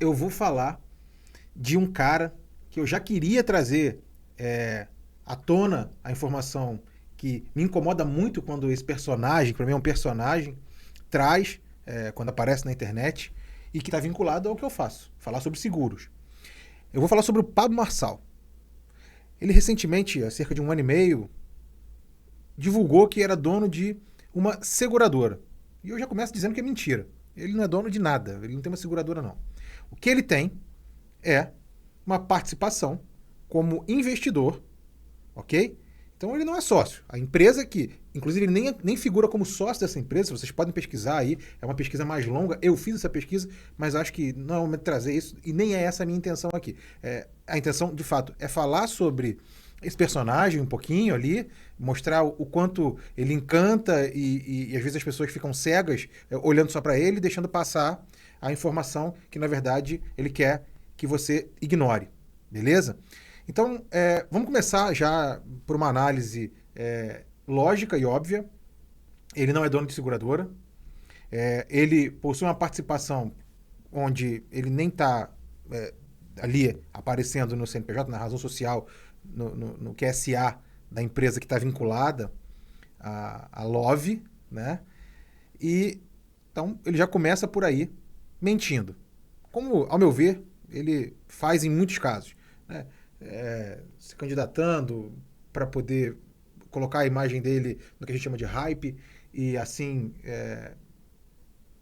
eu vou falar de um cara que eu já queria trazer à tona a informação que me incomoda muito quando esse personagem, que para mim é um personagem, traz quando aparece na internet e que está vinculado ao que eu faço, falar sobre seguros. Eu vou falar sobre o Pablo Marçal. Ele recentemente, há cerca de 1 ano e meio, divulgou que era dono de uma seguradora. E eu já começo dizendo que é mentira. Ele não é dono de nada, ele não tem uma seguradora não. O que ele tem é uma participação como investidor, ok? Então ele não é sócio. A empresa que, inclusive ele nem figura como sócio dessa empresa, vocês podem pesquisar aí, é uma pesquisa mais longa, eu fiz essa pesquisa, mas acho que não é o momento de trazer isso, e nem é essa a minha intenção aqui. A intenção, de fato, é falar sobre esse personagem um pouquinho ali, mostrar o quanto ele encanta e às vezes as pessoas ficam cegas olhando só para ele, deixando passar a informação que, na verdade, ele quer que você ignore. Beleza? Então, vamos começar já por uma análise lógica e óbvia. Ele não é dono de seguradora. Ele possui uma participação onde ele nem está ali aparecendo no CNPJ, na razão social, no QSA da empresa que está vinculada à LOVE, né? E então ele já começa por aí mentindo. Como, ao meu ver, ele faz em muitos casos, né? Se candidatando para poder colocar a imagem dele no que a gente chama de hype e assim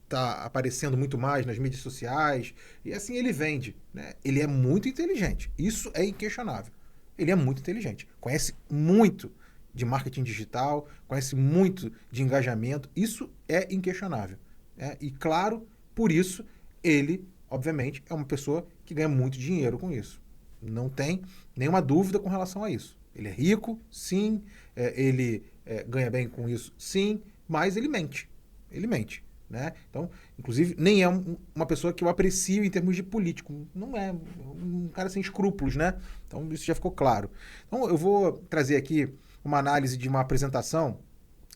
tá aparecendo muito mais nas mídias sociais e assim ele vende, né? Ele é muito inteligente, isso é inquestionável. Ele é muito inteligente, conhece muito de marketing digital, conhece muito de engajamento, isso é inquestionável, né? E claro, por isso ele, obviamente, é uma pessoa que ganha muito dinheiro com isso. Não tem nenhuma dúvida com relação a isso. Ele é rico, sim, ele ganha bem com isso, sim, mas ele mente. Ele mente. Né? Então, inclusive, nem é uma pessoa que eu aprecio em termos de político. Não é um cara sem escrúpulos, né? Então, isso já ficou claro. Então, eu vou trazer aqui uma análise de uma apresentação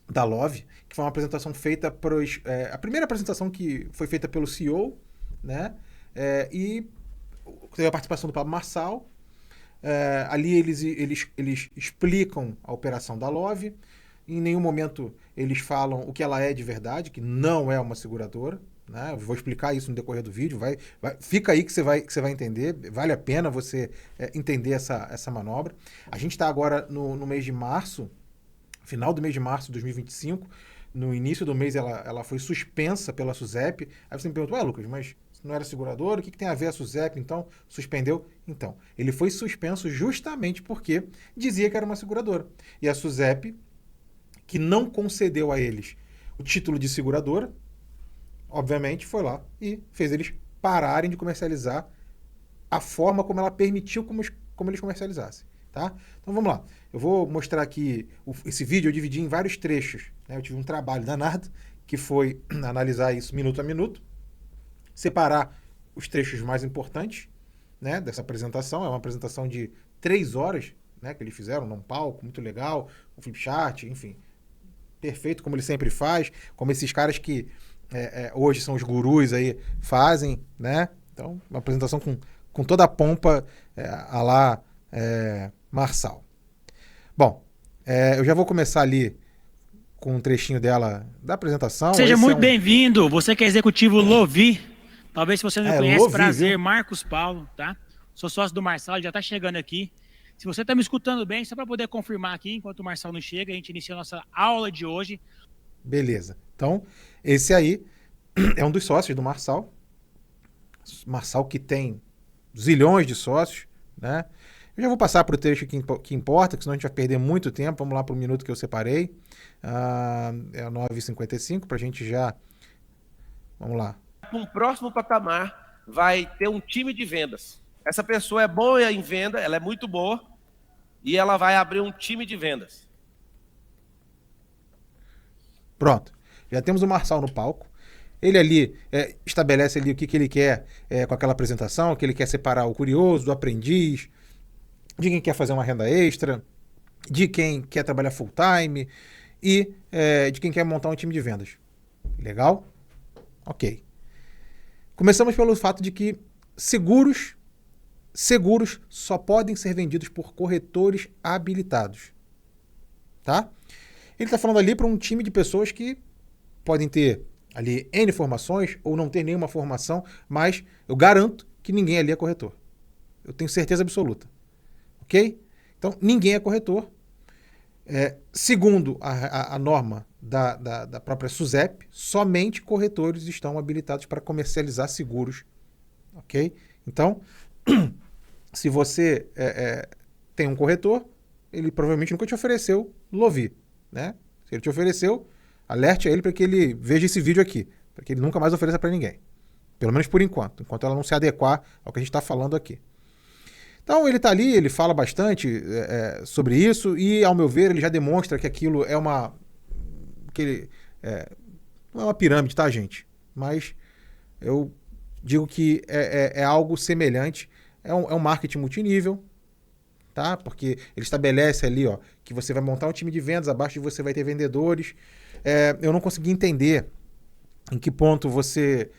da Love, que foi uma apresentação feita a primeira apresentação que foi feita pelo CEO, né? E teve a participação do Pablo Marçal. Ali eles explicam a operação da Love. Em nenhum momento eles falam o que ela é de verdade, que não é uma seguradora. Né? Eu vou explicar isso no decorrer do vídeo. Fica aí que você vai entender. Vale a pena você entender essa manobra. A gente está agora no mês de março, final do mês de março de 2025. No início do mês ela foi suspensa pela SUSEP. Aí você me pergunta, Lucas, mas não era seguradora? O que tem a ver a SUSEP, então? Suspendeu? Então, ele foi suspenso justamente porque dizia que era uma seguradora. E a SUSEP, que não concedeu a eles o título de seguradora, obviamente foi lá e fez eles pararem de comercializar a forma como ela permitiu como eles comercializassem. Tá? Então vamos lá. Eu vou mostrar aqui esse vídeo, eu dividi em vários trechos. Né? Eu tive um trabalho danado, que foi analisar isso minuto a minuto, separar os trechos mais importantes, né, dessa apresentação. É uma apresentação de 3 horas, né, que eles fizeram num palco, muito legal, com flipchart, enfim, perfeito, como ele sempre faz, como esses caras que hoje são os gurus aí fazem, né? Então, uma apresentação com toda a pompa a lá Marçal. Bom, eu já vou começar ali com um trechinho dela da apresentação. Seja muito bem-vindo, você que é executivo Lovi. Talvez se você não me conhece, Lovi, prazer, viu? Marcos Paulo, tá? Sou sócio do Marçal, ele já tá chegando aqui. Se você tá me escutando bem, só para poder confirmar aqui, enquanto o Marçal não chega, a gente inicia a nossa aula de hoje. Beleza. Então, esse aí é um dos sócios do Marçal. Marçal que tem zilhões de sócios, né? Eu já vou passar para o trecho que importa, que senão a gente vai perder muito tempo. Vamos lá para o minuto que eu separei. É a 9h55, para a gente já... Vamos lá. Um próximo patamar vai ter um time de vendas. Essa pessoa é boa em venda, ela é muito boa, e ela vai abrir um time de vendas. Pronto. Já temos o Marçal no palco. Ele ali estabelece ali o que ele quer com aquela apresentação, que ele quer separar o curioso do aprendiz, de quem quer fazer uma renda extra, de quem quer trabalhar full time e de quem quer montar um time de vendas. Legal? Ok. Começamos pelo fato de que seguros só podem ser vendidos por corretores habilitados. Tá? Ele está falando ali para um time de pessoas que podem ter ali N formações ou não ter nenhuma formação, mas eu garanto que ninguém ali é corretor. Eu tenho certeza absoluta. Ok? Então, ninguém é corretor. Segundo a norma da própria SUSEP, somente corretores estão habilitados para comercializar seguros. Ok? Então, se você tem um corretor, ele provavelmente nunca te ofereceu Lovi, né? Se ele te ofereceu, alerte a ele para que ele veja esse vídeo aqui, para que ele nunca mais ofereça para ninguém. Pelo menos por enquanto ela não se adequar ao que a gente está falando aqui. Então ele está ali, ele fala bastante sobre isso e, ao meu ver, ele já demonstra que aquilo é uma... não é uma pirâmide, tá, gente? Mas eu digo que é algo semelhante. É um marketing multinível, tá? Porque ele estabelece ali, ó, que você vai montar um time de vendas, abaixo de você vai ter vendedores. Eu não consegui entender em que ponto você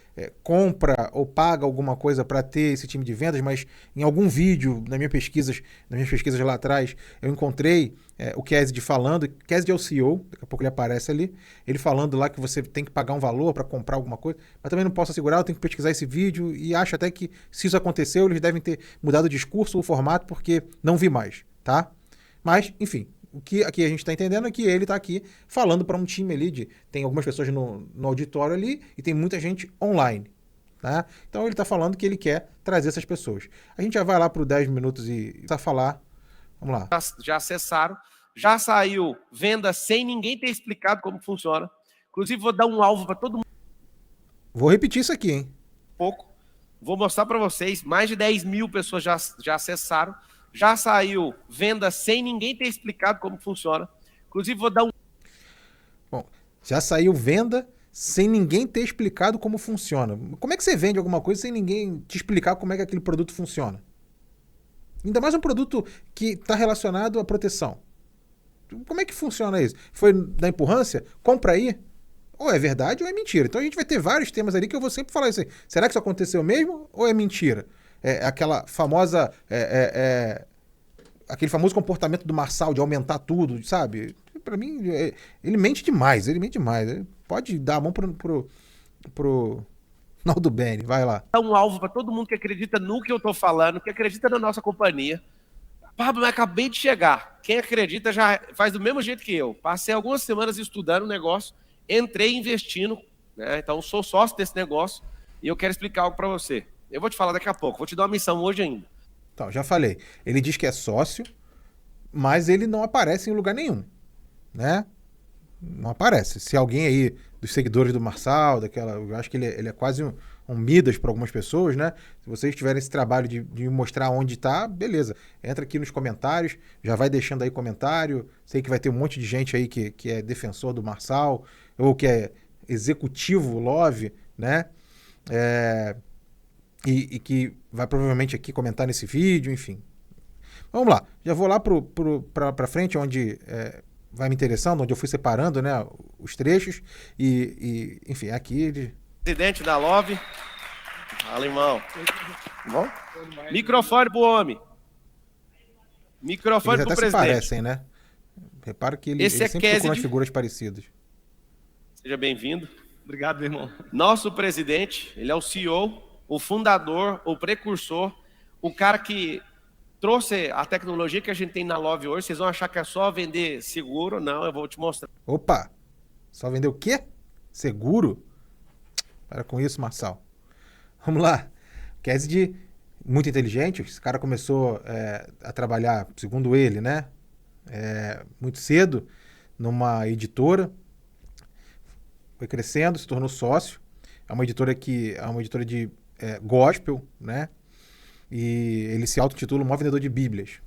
compra ou paga alguma coisa para ter esse time de vendas, mas em algum vídeo, nas minhas pesquisas lá atrás, eu encontrei o Kesed falando. Kesed é o CEO, daqui a pouco ele aparece ali, ele falando lá que você tem que pagar um valor para comprar alguma coisa, mas também não posso assegurar, eu tenho que pesquisar esse vídeo e acho até que, se isso aconteceu, eles devem ter mudado o discurso ou o formato, porque não vi mais, tá? Mas, enfim, o que aqui a gente está entendendo é que ele está aqui falando para um time ali, tem algumas pessoas no auditório ali e tem muita gente online. Tá? Então ele está falando que ele quer trazer essas pessoas. A gente já vai lá para o 10 minutos e está falar. Vamos lá. Já acessaram, já saiu venda sem ninguém ter explicado como funciona. Inclusive vou dar um alvo para todo mundo. Vou repetir isso aqui, hein? Vou mostrar para vocês, mais de 10 mil pessoas já acessaram. Já saiu venda sem ninguém ter explicado como funciona. Inclusive, vou dar um... Bom, já saiu venda sem ninguém ter explicado como funciona. Como é que você vende alguma coisa sem ninguém te explicar como é que aquele produto funciona? Ainda mais um produto que está relacionado à proteção. Como é que funciona isso? Foi da empurrância? Compra aí. Ou é verdade ou é mentira. Então a gente vai ter vários temas ali que eu vou sempre falar isso aí. Será que isso aconteceu mesmo ou é mentira? Aquela famosa... aquele famoso comportamento do Marçal de aumentar tudo, sabe? Pra mim, ele mente demais. Ele pode dar a mão pro Naldo Bene, vai lá. Dar um alvo para todo mundo que acredita no que eu tô falando, que acredita na nossa companhia. Pablo, eu acabei de chegar. Quem acredita já faz do mesmo jeito que eu. Passei algumas semanas estudando o negócio, entrei investindo, né? Então sou sócio desse negócio e eu quero explicar algo para você. Eu vou te falar daqui a pouco, vou te dar uma missão hoje ainda. Então, já falei. Ele diz que é sócio, mas ele não aparece em lugar nenhum, né? Não aparece. Se alguém aí dos seguidores do Marçal, eu acho que ele é quase um Midas para algumas pessoas, né? Se vocês tiverem esse trabalho de mostrar onde tá, beleza. Entra aqui nos comentários, já vai deixando aí comentário. Sei que vai ter um monte de gente aí que é defensor do Marçal, ou que é executivo Love, né? E que vai provavelmente aqui comentar nesse vídeo, enfim. Vamos lá, já vou lá para frente, onde vai me interessando, onde eu fui separando, né, os trechos, enfim, aqui ele... Presidente da Love, alemão. Bom? Microfone pro homem. Microfone Eles pro até presidente. se parecem, né? Repara que ele sempre procura umas figuras parecidas. Seja bem-vindo. Obrigado, meu irmão. Nosso presidente, ele é o CEO, o fundador, o precursor, o cara que trouxe a tecnologia que a gente tem na Love hoje. Vocês vão achar que é só vender seguro. Não, eu vou te mostrar. Opa! Só vender o quê? Seguro? Para com isso, Marçal. Vamos lá. Kesed, muito inteligente. Esse cara começou a trabalhar, segundo ele, né? Muito cedo, numa editora. Foi crescendo, se tornou sócio. É uma editora de gospel, né? E ele se auto-intitula o maior vendedor de bíblias.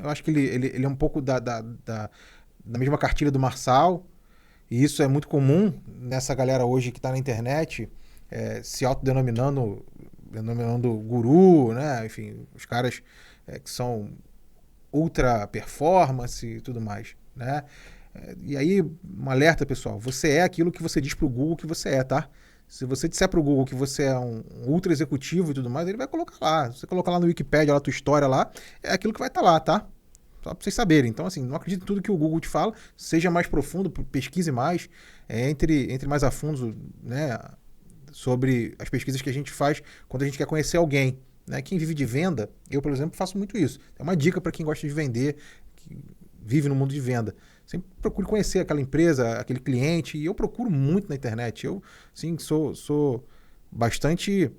Eu acho que ele é um pouco da mesma cartilha do Marçal, e isso é muito comum nessa galera hoje que está na internet, se autodenominando guru, né? Enfim, os caras que são ultra performance e tudo mais, né? E aí, um alerta, pessoal, você é aquilo que você diz pro Google que você é, tá? Se você disser para o Google que você é um ultra executivo e tudo mais, ele vai colocar lá. Se você colocar lá no Wikipedia, lá a tua história lá, é aquilo que vai estar lá, tá? Só para vocês saberem. Então, assim, não acredite em tudo que o Google te fala, seja mais profundo, pesquise mais, entre mais a fundo, né, sobre as pesquisas que a gente faz quando a gente quer conhecer alguém. Né? Quem vive de venda, eu, por exemplo, faço muito isso. É uma dica para quem gosta de vender, que vive no mundo de venda. Sempre procure conhecer aquela empresa, aquele cliente, e eu procuro muito na internet. Eu, sim, sou bastante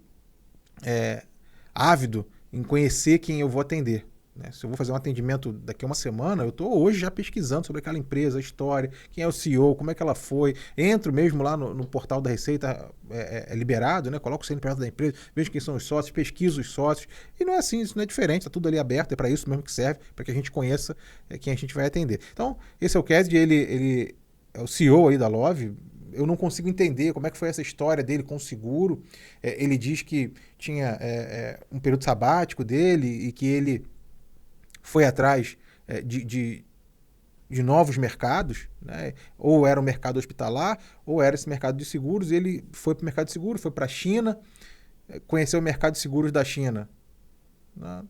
ávido em conhecer quem eu vou atender. Né? Se eu vou fazer um atendimento daqui a uma semana, eu estou hoje já pesquisando sobre aquela empresa, a história, quem é o CEO, como é que ela foi. Entro mesmo lá no portal da Receita, é liberado, né? Coloco o CNPJ da empresa, vejo quem são os sócios, pesquiso os sócios. E não é assim, isso não é diferente, está tudo ali aberto, é para isso mesmo que serve, para que a gente conheça quem a gente vai atender. Então, esse é o Kesd, ele é o CEO aí da Love. Eu não consigo entender como é que foi essa história dele com o seguro. Ele diz que tinha um período sabático dele e que ele foi atrás de novos mercados, né? Ou era o mercado hospitalar, ou era esse mercado de seguros. Ele foi para o mercado de seguros, foi para a China, conheceu o mercado de seguros da China. Não, o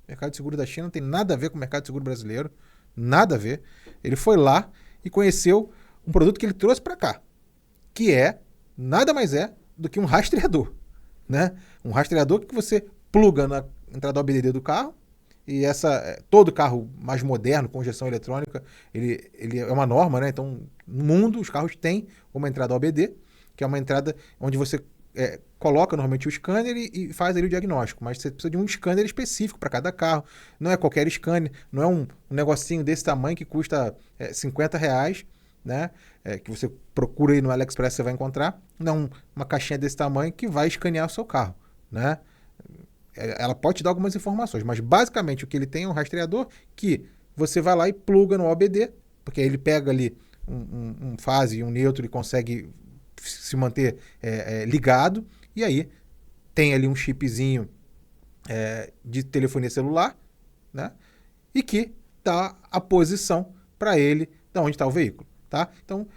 mercado de seguros da China não tem nada a ver com o mercado de seguro brasileiro, nada a ver. Ele foi lá e conheceu um produto que ele trouxe para cá, que nada mais do que um rastreador. Né? Um rastreador que você pluga na entrada OBD do carro. E todo carro mais moderno, com injeção eletrônica, ele é uma norma, né? Então, no mundo, os carros têm uma entrada OBD, que é uma entrada onde você coloca normalmente o scanner e faz ali o diagnóstico. Mas você precisa de um scanner específico para cada carro. Não é qualquer scanner, não é um negocinho desse tamanho que custa R$50, né? Que você procura aí no AliExpress, você vai encontrar. Não, uma caixinha desse tamanho que vai escanear o seu carro, né? Ela pode te dar algumas informações, mas basicamente o que ele tem é um rastreador que você vai lá e pluga no OBD, porque aí ele pega ali um fase e um neutro e consegue se manter ligado, e aí tem ali um chipzinho de telefonia celular, né? E que dá a posição para ele de onde está o veículo. Tá? Então,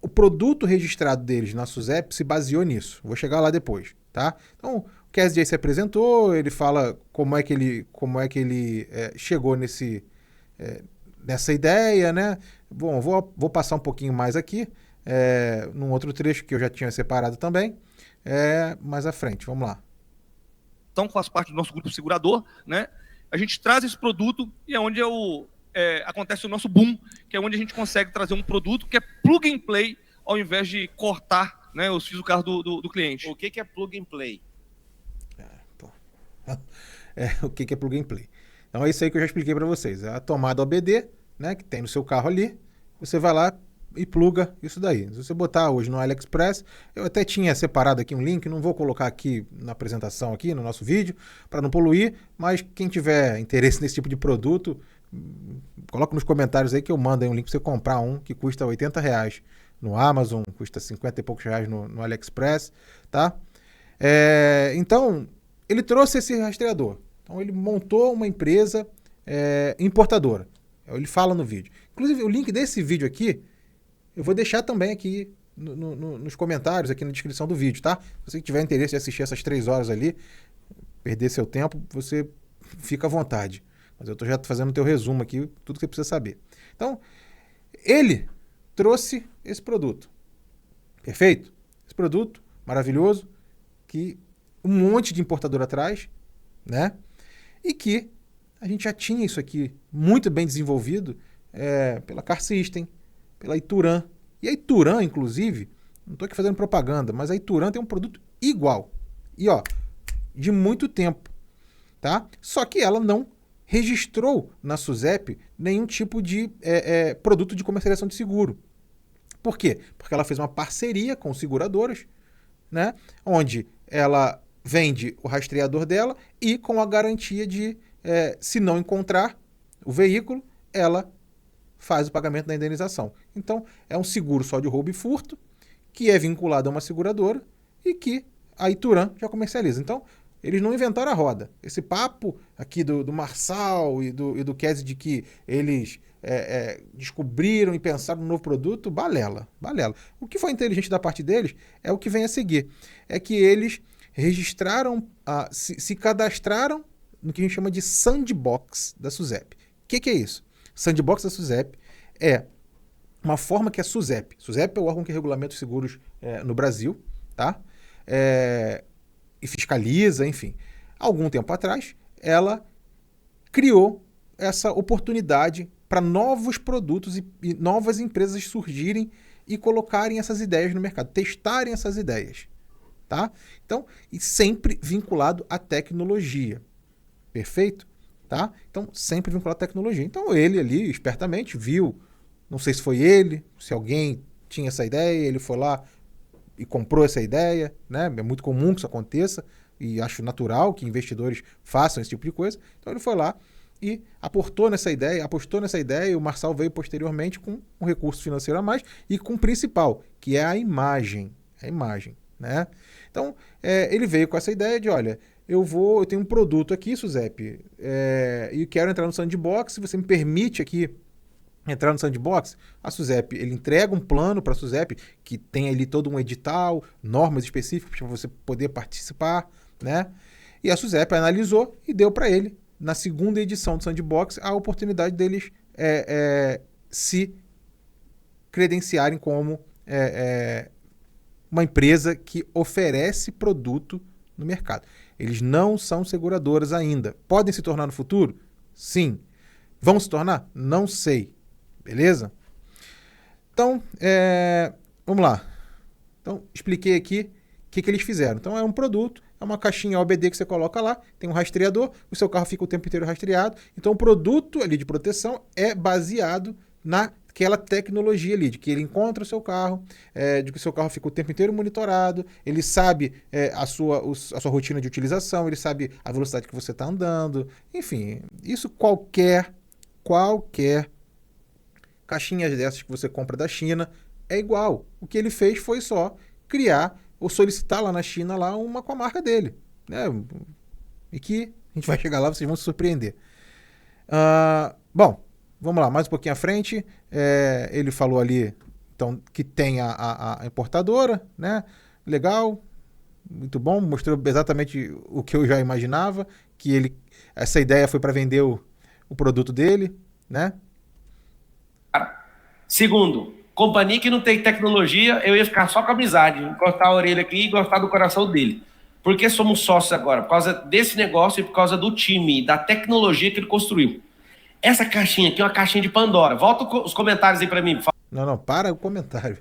o produto registrado deles na SUSEP se baseou nisso. Vou chegar lá depois. Tá? Então, o Kesd se apresentou, ele fala como é que ele chegou nessa ideia, né? Bom, vou passar um pouquinho mais aqui, num outro trecho que eu já tinha separado também, mais à frente. Vamos lá. Então, faz parte do nosso grupo segurador, né? A gente traz esse produto e é onde acontece o nosso boom, que é onde a gente consegue trazer um produto que é plug and play, ao invés de cortar, né, os fios do carro do cliente. O que é plug and play? O que é plug and play? Então é isso aí que eu já expliquei para vocês. É a tomada OBD, né, que tem no seu carro ali. Você vai lá e pluga isso daí. Se você botar hoje no AliExpress, eu até tinha separado aqui um link, não vou colocar aqui na apresentação, aqui no nosso vídeo, para não poluir, mas quem tiver interesse nesse tipo de produto, coloca nos comentários aí que eu mando aí um link para você comprar um que custa R$80 no Amazon, custa 50 e poucos reais no AliExpress, tá? Então, ele trouxe esse rastreador. Então, ele montou uma empresa importadora. Ele fala no vídeo. Inclusive, o link desse vídeo aqui, eu vou deixar também aqui nos comentários, aqui na descrição do vídeo, tá? Se você tiver interesse de assistir essas 3 horas ali, perder seu tempo, você fica à vontade. Mas eu estou já fazendo o teu resumo aqui, tudo que você precisa saber. Então, ele trouxe esse produto. Perfeito? Esse produto maravilhoso, que um monte de importador atrás, né? E que a gente já tinha isso aqui muito bem desenvolvido pela Car System, pela Ituran. E a Ituran, inclusive, não estou aqui fazendo propaganda, mas a Ituran tem um produto igual. E, de muito tempo. Tá? Só que ela não registrou na SUSEP nenhum tipo de produto de comercialização de seguro. Por quê? Porque ela fez uma parceria com seguradoras, né? Onde ela vende o rastreador dela e com a garantia de, se não encontrar o veículo, ela faz o pagamento da indenização. Então, é um seguro só de roubo e furto, que é vinculado a uma seguradora e que a Ituran já comercializa. Então, eles não inventaram a roda. Esse papo aqui do Marçal e do Kesd de que eles descobriram e pensaram no novo produto, balela. O que foi inteligente da parte deles é o que vem a seguir. É que eles registraram, se cadastraram no que a gente chama de sandbox da SUSEP. O que é isso? Sandbox da SUSEP é uma forma que a SUSEP é o órgão que regulamenta os seguros no Brasil, tá? E fiscaliza, enfim. Algum tempo atrás, ela criou essa oportunidade para novos produtos e novas empresas surgirem e colocarem essas ideias no mercado, testarem essas ideias, tá? Então, e sempre vinculado à tecnologia, perfeito? Tá? Então, sempre vinculado à tecnologia. Então, ele ali, espertamente, viu, não sei se foi ele, se alguém tinha essa ideia, ele foi lá e comprou essa ideia, né? É muito comum que isso aconteça e acho natural que investidores façam esse tipo de coisa. Então, ele foi lá e apostou nessa ideia, e o Marçal veio posteriormente com um recurso financeiro a mais e com o principal, que é a imagem, né? Então, ele veio com essa ideia de, olha, eu tenho um produto aqui, SUSEP, e quero entrar no sandbox, se você me permite aqui entrar no sandbox, a SUSEP, ele entrega um plano para a SUSEP que tem ali todo um edital, normas específicas para você poder participar, né? E a SUSEP analisou e deu para ele, na segunda edição do Sandbox, a oportunidade deles se credenciarem como uma empresa que oferece produto no mercado. Eles não são seguradoras ainda. Podem se tornar no futuro? Sim. Vão se tornar? Não sei. Beleza? Então, vamos lá. Então, expliquei aqui o que eles fizeram. Então, é um produto, é uma caixinha OBD que você coloca lá, tem um rastreador, o seu carro fica o tempo inteiro rastreado. Então, o produto ali de proteção é baseado naquela tecnologia ali, de que ele encontra o seu carro, de que o seu carro fica o tempo inteiro monitorado, ele sabe a sua rotina de utilização, ele sabe a velocidade que você está andando. Enfim, isso qualquer caixinha dessas que você compra da China é igual. O que ele fez foi só criar ou solicitar lá na China uma com a marca dele, né? E que a gente vai chegar lá, vocês vão se surpreender. Bom, vamos lá, mais um pouquinho à frente. Ele falou ali então, que tem a importadora, né? Legal, muito bom, mostrou exatamente o que eu já imaginava, que essa ideia foi para vender o produto dele, né? Segundo, companhia que não tem tecnologia, eu ia ficar só com amizade, encostar a orelha aqui e gostar do coração dele. Porque somos sócios agora, por causa desse negócio e por causa do time, da tecnologia que ele construiu. Essa caixinha aqui é uma caixinha de Pandora. Volta os comentários aí para mim. Não, para o comentário.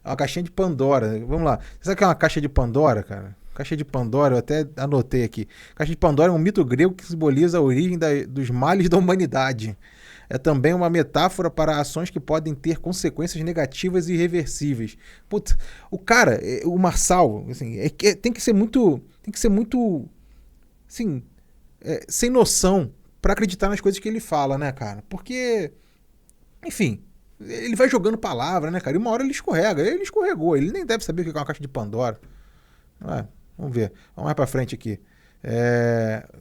É uma caixinha de Pandora. Vamos lá. Você sabe o que é uma caixa de Pandora, cara? Caixa de Pandora, eu até anotei aqui. Caixa de Pandora é um mito grego que simboliza a origem dos males da humanidade. É também uma metáfora para ações que podem ter consequências negativas e irreversíveis. Putz, o cara, o Marçal, assim, tem que ser muito, assim, sem noção para acreditar nas coisas que ele fala, né, cara? Porque, enfim, ele vai jogando palavra, né, cara? E uma hora ele escorrega. Ele escorregou, ele nem deve saber o que é uma caixa de Pandora. Vamos ver, vamos mais para frente aqui.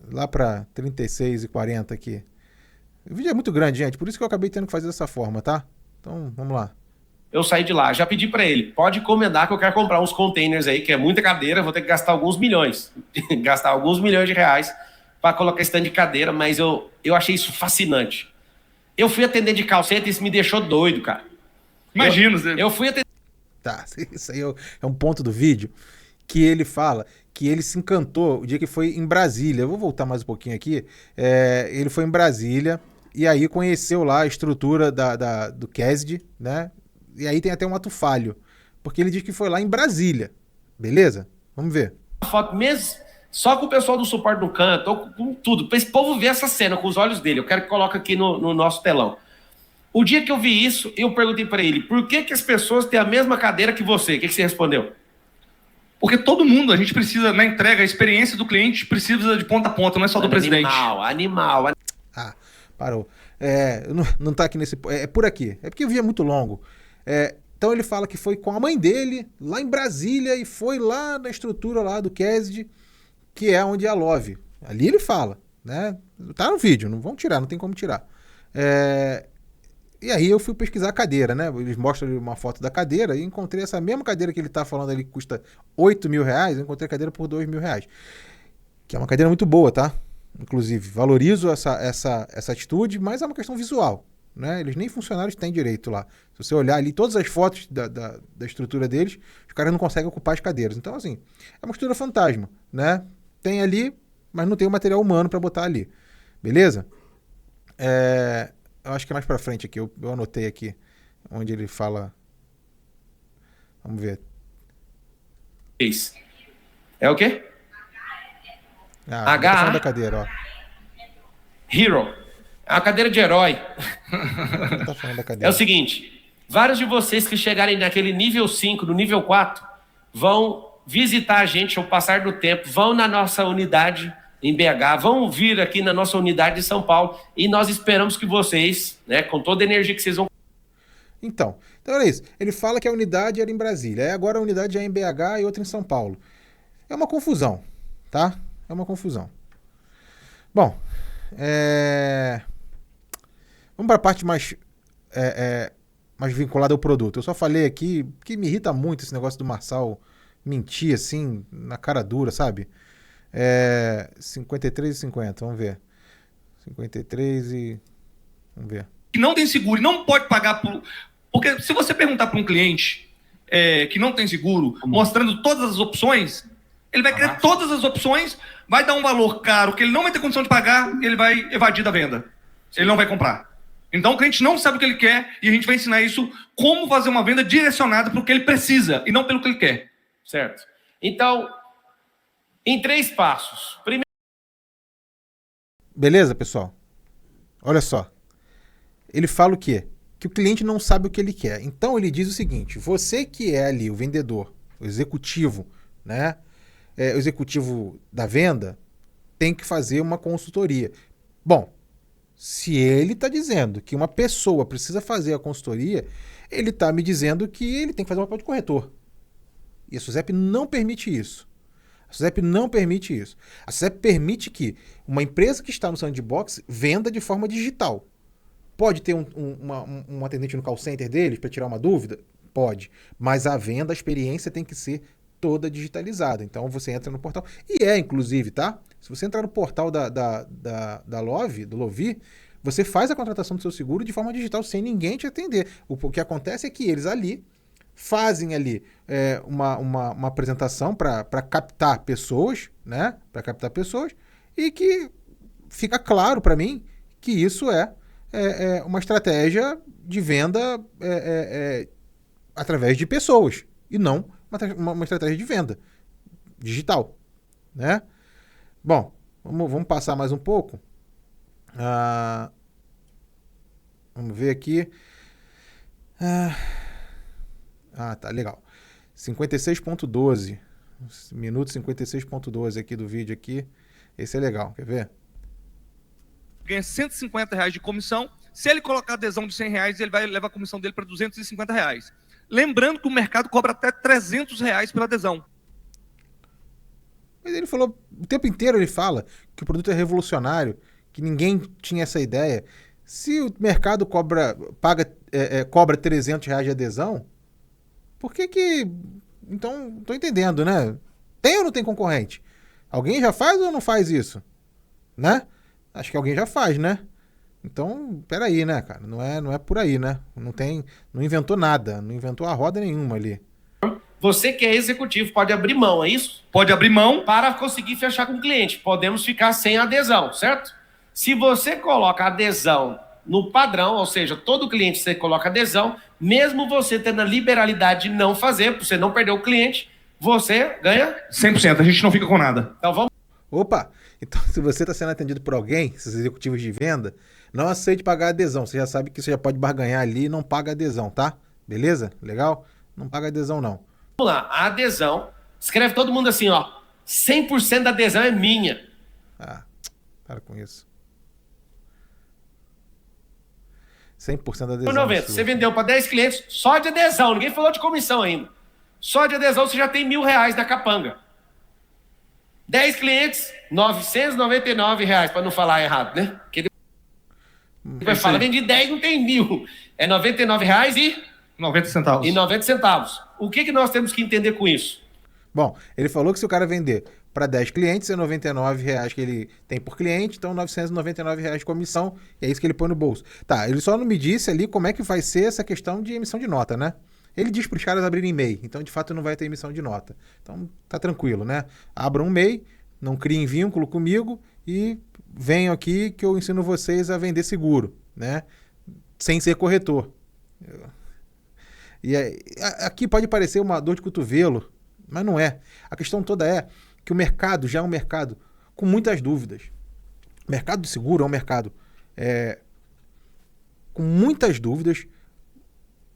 Lá para 36 e 40 aqui. O vídeo é muito grande, gente, por isso que eu acabei tendo que fazer dessa forma, tá? Então, vamos lá. Eu saí de lá, já pedi para ele, pode encomendar que eu quero comprar uns containers aí, que é muita cadeira, vou ter que gastar alguns milhões. Gastar alguns milhões de reais para colocar esse tanto de cadeira, mas eu achei isso fascinante. Eu fui atender de calceta e isso me deixou doido, cara. Imagino. Eu fui atender... Tá, isso aí é um ponto do vídeo que ele fala que ele se encantou o dia que foi em Brasília. Eu vou voltar mais um pouquinho aqui. Ele foi em Brasília e aí conheceu lá a estrutura do CASD, né? E aí tem até um ato falho, porque ele diz que foi lá em Brasília. Beleza? Vamos ver. Foto mesmo, só com o pessoal do suporte no canto, ou com tudo, para esse povo ver essa cena com os olhos dele. Eu quero que coloque aqui no nosso telão. O dia que eu vi isso, eu perguntei para ele, por que as pessoas têm a mesma cadeira que você? O que você respondeu? Porque todo mundo, a gente precisa, na entrega, a experiência do cliente precisa de ponta a ponta, não é só do presidente. Animal. Parou. Não tá aqui nesse... É por aqui. É porque o vídeo é muito longo. Então ele fala que foi com a mãe dele, lá em Brasília, e foi lá na estrutura lá do CASD, que é onde é a Love. Ali ele fala, né? Tá no vídeo, não vão tirar, não tem como tirar. E aí eu fui pesquisar a cadeira, né? Eles mostram ali uma foto da cadeira e encontrei essa mesma cadeira que ele tá falando ali que custa R$ 8.000, eu encontrei a cadeira por R$ 2.000. Que é uma cadeira muito boa, tá? Inclusive, valorizo essa atitude, mas é uma questão visual, né? Eles nem funcionários têm direito lá. Se você olhar ali todas as fotos da estrutura deles, os caras não conseguem ocupar as cadeiras. Então, assim, é uma estrutura fantasma, né? Tem ali, mas não tem o material humano para botar ali. Beleza? Eu acho que é mais pra frente aqui, eu anotei aqui, onde ele fala... Vamos ver. É o quê? Ah, tá falando da cadeira, ó. Hero. É uma cadeira de herói. Tá falando da É cadeira. o seguinte, vários de vocês que chegarem naquele nível 5, no nível 4, vão visitar a gente ao passar do tempo, vão na nossa unidade em BH, vão vir aqui na nossa unidade de São Paulo e nós esperamos que vocês, né, com toda a energia que vocês vão... Então era isso. Ele fala que a unidade era em Brasília, aí agora a unidade é em BH e outra em São Paulo. É uma confusão, tá? É uma confusão. Bom, vamos para a parte mais vinculada ao produto. Eu só falei aqui que me irrita muito esse negócio do Marçal mentir assim, na cara dura, sabe? 53,50, vamos ver. 53 e... Vamos ver. Que não tem seguro e não pode pagar por... Porque se você perguntar para um cliente que não tem seguro, mostrando todas as opções, ele vai querer todas as opções, vai dar um valor caro que ele não vai ter condição de pagar e ele vai evadir da venda. Ele não vai comprar. Então o cliente não sabe o que ele quer e a gente vai ensinar isso, como fazer uma venda direcionada para o que ele precisa e não pelo que ele quer. Certo? Então, em 3 passos. Primeiro... Beleza, pessoal? Olha só. Ele fala o quê? Que o cliente não sabe o que ele quer. Então ele diz o seguinte: você que é ali o vendedor, o executivo, né? O executivo da venda, tem que fazer uma consultoria. Bom, se ele está dizendo que uma pessoa precisa fazer a consultoria, ele está me dizendo que ele tem que fazer um papel de corretor. E a SUSEP não permite isso. A SUSEP não permite isso. A SUSEP permite que uma empresa que está no sandbox venda de forma digital. Pode ter um atendente no call center deles para tirar uma dúvida? Pode. Mas a venda, a experiência tem que ser toda digitalizada. Então você entra no portal. E inclusive, tá? Se você entrar no portal da Love, do Lovi, você faz a contratação do seu seguro de forma digital sem ninguém te atender. O que acontece é que eles ali fazem ali uma apresentação para captar pessoas, né? Para captar pessoas, e que fica claro para mim que isso é uma estratégia de venda através de pessoas e não uma estratégia de venda digital, né? Bom, vamos passar mais um pouco. Vamos ver aqui. Tá, legal. 56.12. Minuto 56.12 aqui do vídeo aqui. Esse é legal, quer ver? Ganha R$150 de comissão. Se ele colocar adesão de R$100, ele vai levar a comissão dele para R$250. Lembrando que o mercado cobra até R$300 pela adesão. Mas ele falou, o tempo inteiro ele fala que o produto é revolucionário, que ninguém tinha essa ideia. Se o mercado cobra R$300 de adesão, por que... Então, não tô entendendo, né? Tem ou não tem concorrente? Alguém já faz ou não faz isso? Né? Acho que alguém já faz, né? Então, peraí, né, cara? Não é por aí, né? Não inventou nada, não inventou a roda nenhuma ali. Você que é executivo pode abrir mão, é isso? Pode abrir mão para conseguir fechar com o cliente. Podemos ficar sem adesão, certo? Se você coloca adesão no padrão, ou seja, todo cliente você coloca adesão, mesmo você tendo a liberalidade de não fazer, para você não perder o cliente, você ganha 100%, a gente não fica com nada. Então vamos... Opa! Então, se você está sendo atendido por alguém, esses executivos de venda, não aceite pagar adesão. Você já sabe que você já pode barganhar ali e não paga adesão, tá? Beleza? Legal? Não paga adesão, não. Vamos lá, a adesão, escreve todo mundo assim, ó, 100% da adesão é minha. Para com isso. 100% da adesão. Por 90, você vendeu para 10 clientes só de adesão, ninguém falou de comissão ainda. Só de adesão você já tem R$1.000 na capanga. 10 clientes, R$999, para não falar errado, né? Vai falar, vendi 10, não tem 1.000. É R$ 99,90. 90 centavos. O que nós temos que entender com isso? Bom, ele falou que se o cara vender para 10 clientes, é R$ 99,00 que ele tem por cliente, então R$ 999,00 de comissão, e é isso que ele põe no bolso. Tá, ele só não me disse ali como é que vai ser essa questão de emissão de nota, né? Ele diz para os caras abrirem MEI, então de fato não vai ter emissão de nota. Então tá tranquilo, né? Abram um MEI, não criem vínculo comigo e venham aqui que eu ensino vocês a vender seguro, né? Sem ser corretor. E aqui pode parecer uma dor de cotovelo, mas não é. A questão toda é que o mercado já é um mercado com muitas dúvidas. O mercado do seguro é um mercado com muitas dúvidas,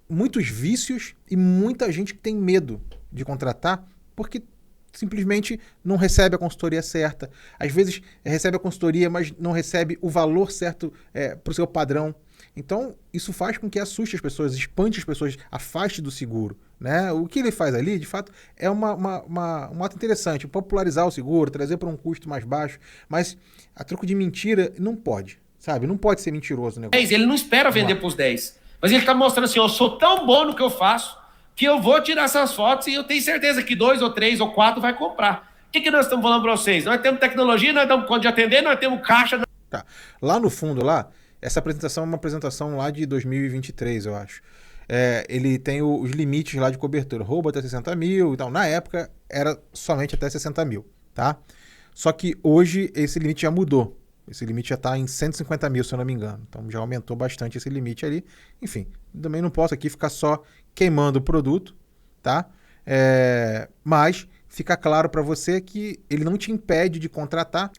muitos vícios e muita gente que tem medo de contratar porque simplesmente não recebe a consultoria certa. Às vezes recebe a consultoria, mas não recebe o valor certo para o seu padrão. Então, isso faz com que assuste as pessoas, espante as pessoas, afaste do seguro, né? O que ele faz ali, de fato, é um ato interessante, popularizar o seguro, trazer para um custo mais baixo, mas a troco de mentira não pode, sabe? Não pode ser mentiroso o negócio. Ele não espera vender para os 10, mas ele está mostrando assim, eu sou tão bom no que eu faço, que eu vou tirar essas fotos e eu tenho certeza que 2 ou 3 ou 4 vai comprar. O que nós estamos falando para vocês? Nós temos tecnologia, nós damos conta de atender, nós temos caixa... Tá. Lá no fundo, essa apresentação é uma apresentação lá de 2023, eu acho. Ele tem os limites lá de cobertura. Roubo até 60 mil e tal. Na época, era somente até 60 mil, tá? Só que hoje esse limite já mudou. Esse limite já está em 150 mil, se eu não me engano. Então já aumentou bastante esse limite ali. Enfim, também não posso aqui ficar só queimando o produto, tá? Mas fica claro para você que ele não te impede de contratar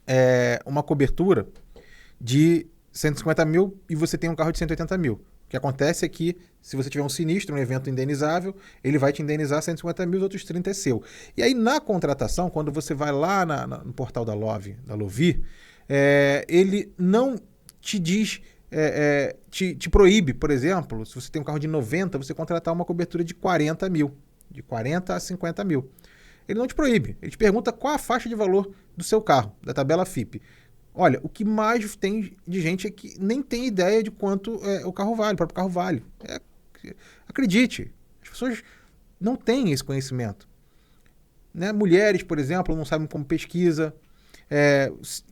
uma cobertura de 150 mil e você tem um carro de 180 mil. O que acontece é que, se você tiver um sinistro, um evento indenizável, ele vai te indenizar 150 mil, os outros 30 é seu. E aí, na contratação, quando você vai lá no portal da Lovi, ele não te diz, te proíbe, por exemplo, se você tem um carro de 90, você contratar uma cobertura de 40 mil, de 40 a 50 mil. Ele não te proíbe, ele te pergunta qual a faixa de valor do seu carro, da tabela FIPE. Olha, o que mais tem de gente é que nem tem ideia de quanto o carro vale, o próprio carro vale. Acredite, as pessoas não têm esse conhecimento. Né? Mulheres, por exemplo, não sabem como pesquisa.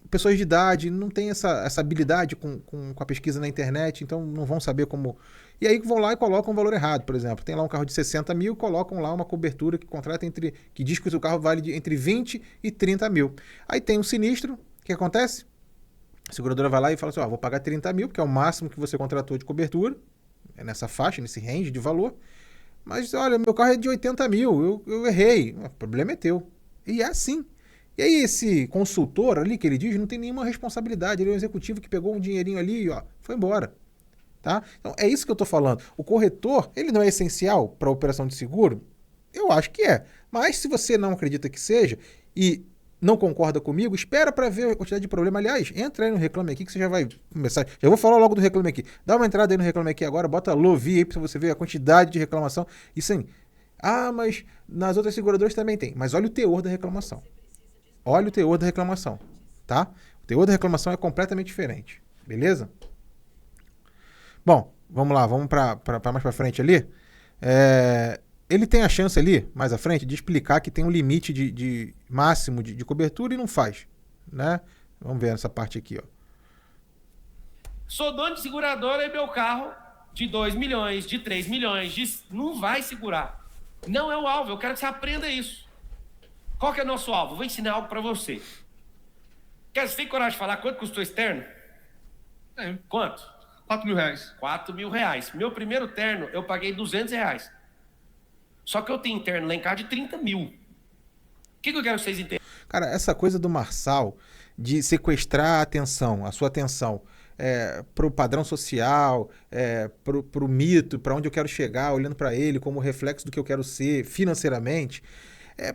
Pessoas de idade não têm essa habilidade com a pesquisa na internet, então não vão saber como... E aí vão lá e colocam um valor errado, por exemplo. Tem lá um carro de 60 mil, colocam lá uma cobertura que contrata que diz que o seu carro vale entre 20 e 30 mil. Aí tem um sinistro, o que acontece? A seguradora vai lá e fala assim, vou pagar 30 mil, que é o máximo que você contratou de cobertura, nessa faixa, nesse range de valor, mas olha, meu carro é de 80 mil, eu errei, o problema é teu. E é assim. E aí esse consultor ali, que ele diz, não tem nenhuma responsabilidade, ele é um executivo que pegou um dinheirinho ali e foi embora. Tá? Então é isso que eu estou falando. O corretor, ele não é essencial para a operação de seguro? Eu acho que é. Mas se você não acredita que seja e não concorda comigo, espera para ver a quantidade de problema. Aliás, entra aí no Reclame Aqui que você já vai começar. Já vou falar logo do Reclame Aqui. Dá uma entrada aí no Reclame Aqui agora, bota Lovi aí para você ver a quantidade de reclamação. Isso aí. Mas nas outras seguradoras também tem. Mas olha o teor da reclamação. Olha o teor da reclamação, tá? O teor da reclamação é completamente diferente. Beleza? Bom, vamos lá, vamos para mais para frente ali. Ele tem a chance ali, mais à frente, de explicar que tem um limite de máximo de cobertura e não faz, né? Vamos ver essa parte aqui, ó. Sou dono de seguradora e meu carro de 2 milhões, de 3 milhões, não vai segurar. Não é o alvo, eu quero que você aprenda isso. Qual que é o nosso alvo? Vou ensinar algo para você. Você tem coragem de falar quanto custou esse terno? Quanto? R$4.000. R$4.000. Meu primeiro terno, eu paguei R$200. Só que eu tenho terno lá em casa de 30 mil. O que eu quero que vocês entendam? Cara, essa coisa do Marçal de sequestrar a sua atenção pro padrão social, pro mito, para onde eu quero chegar, olhando para ele como reflexo do que eu quero ser financeiramente,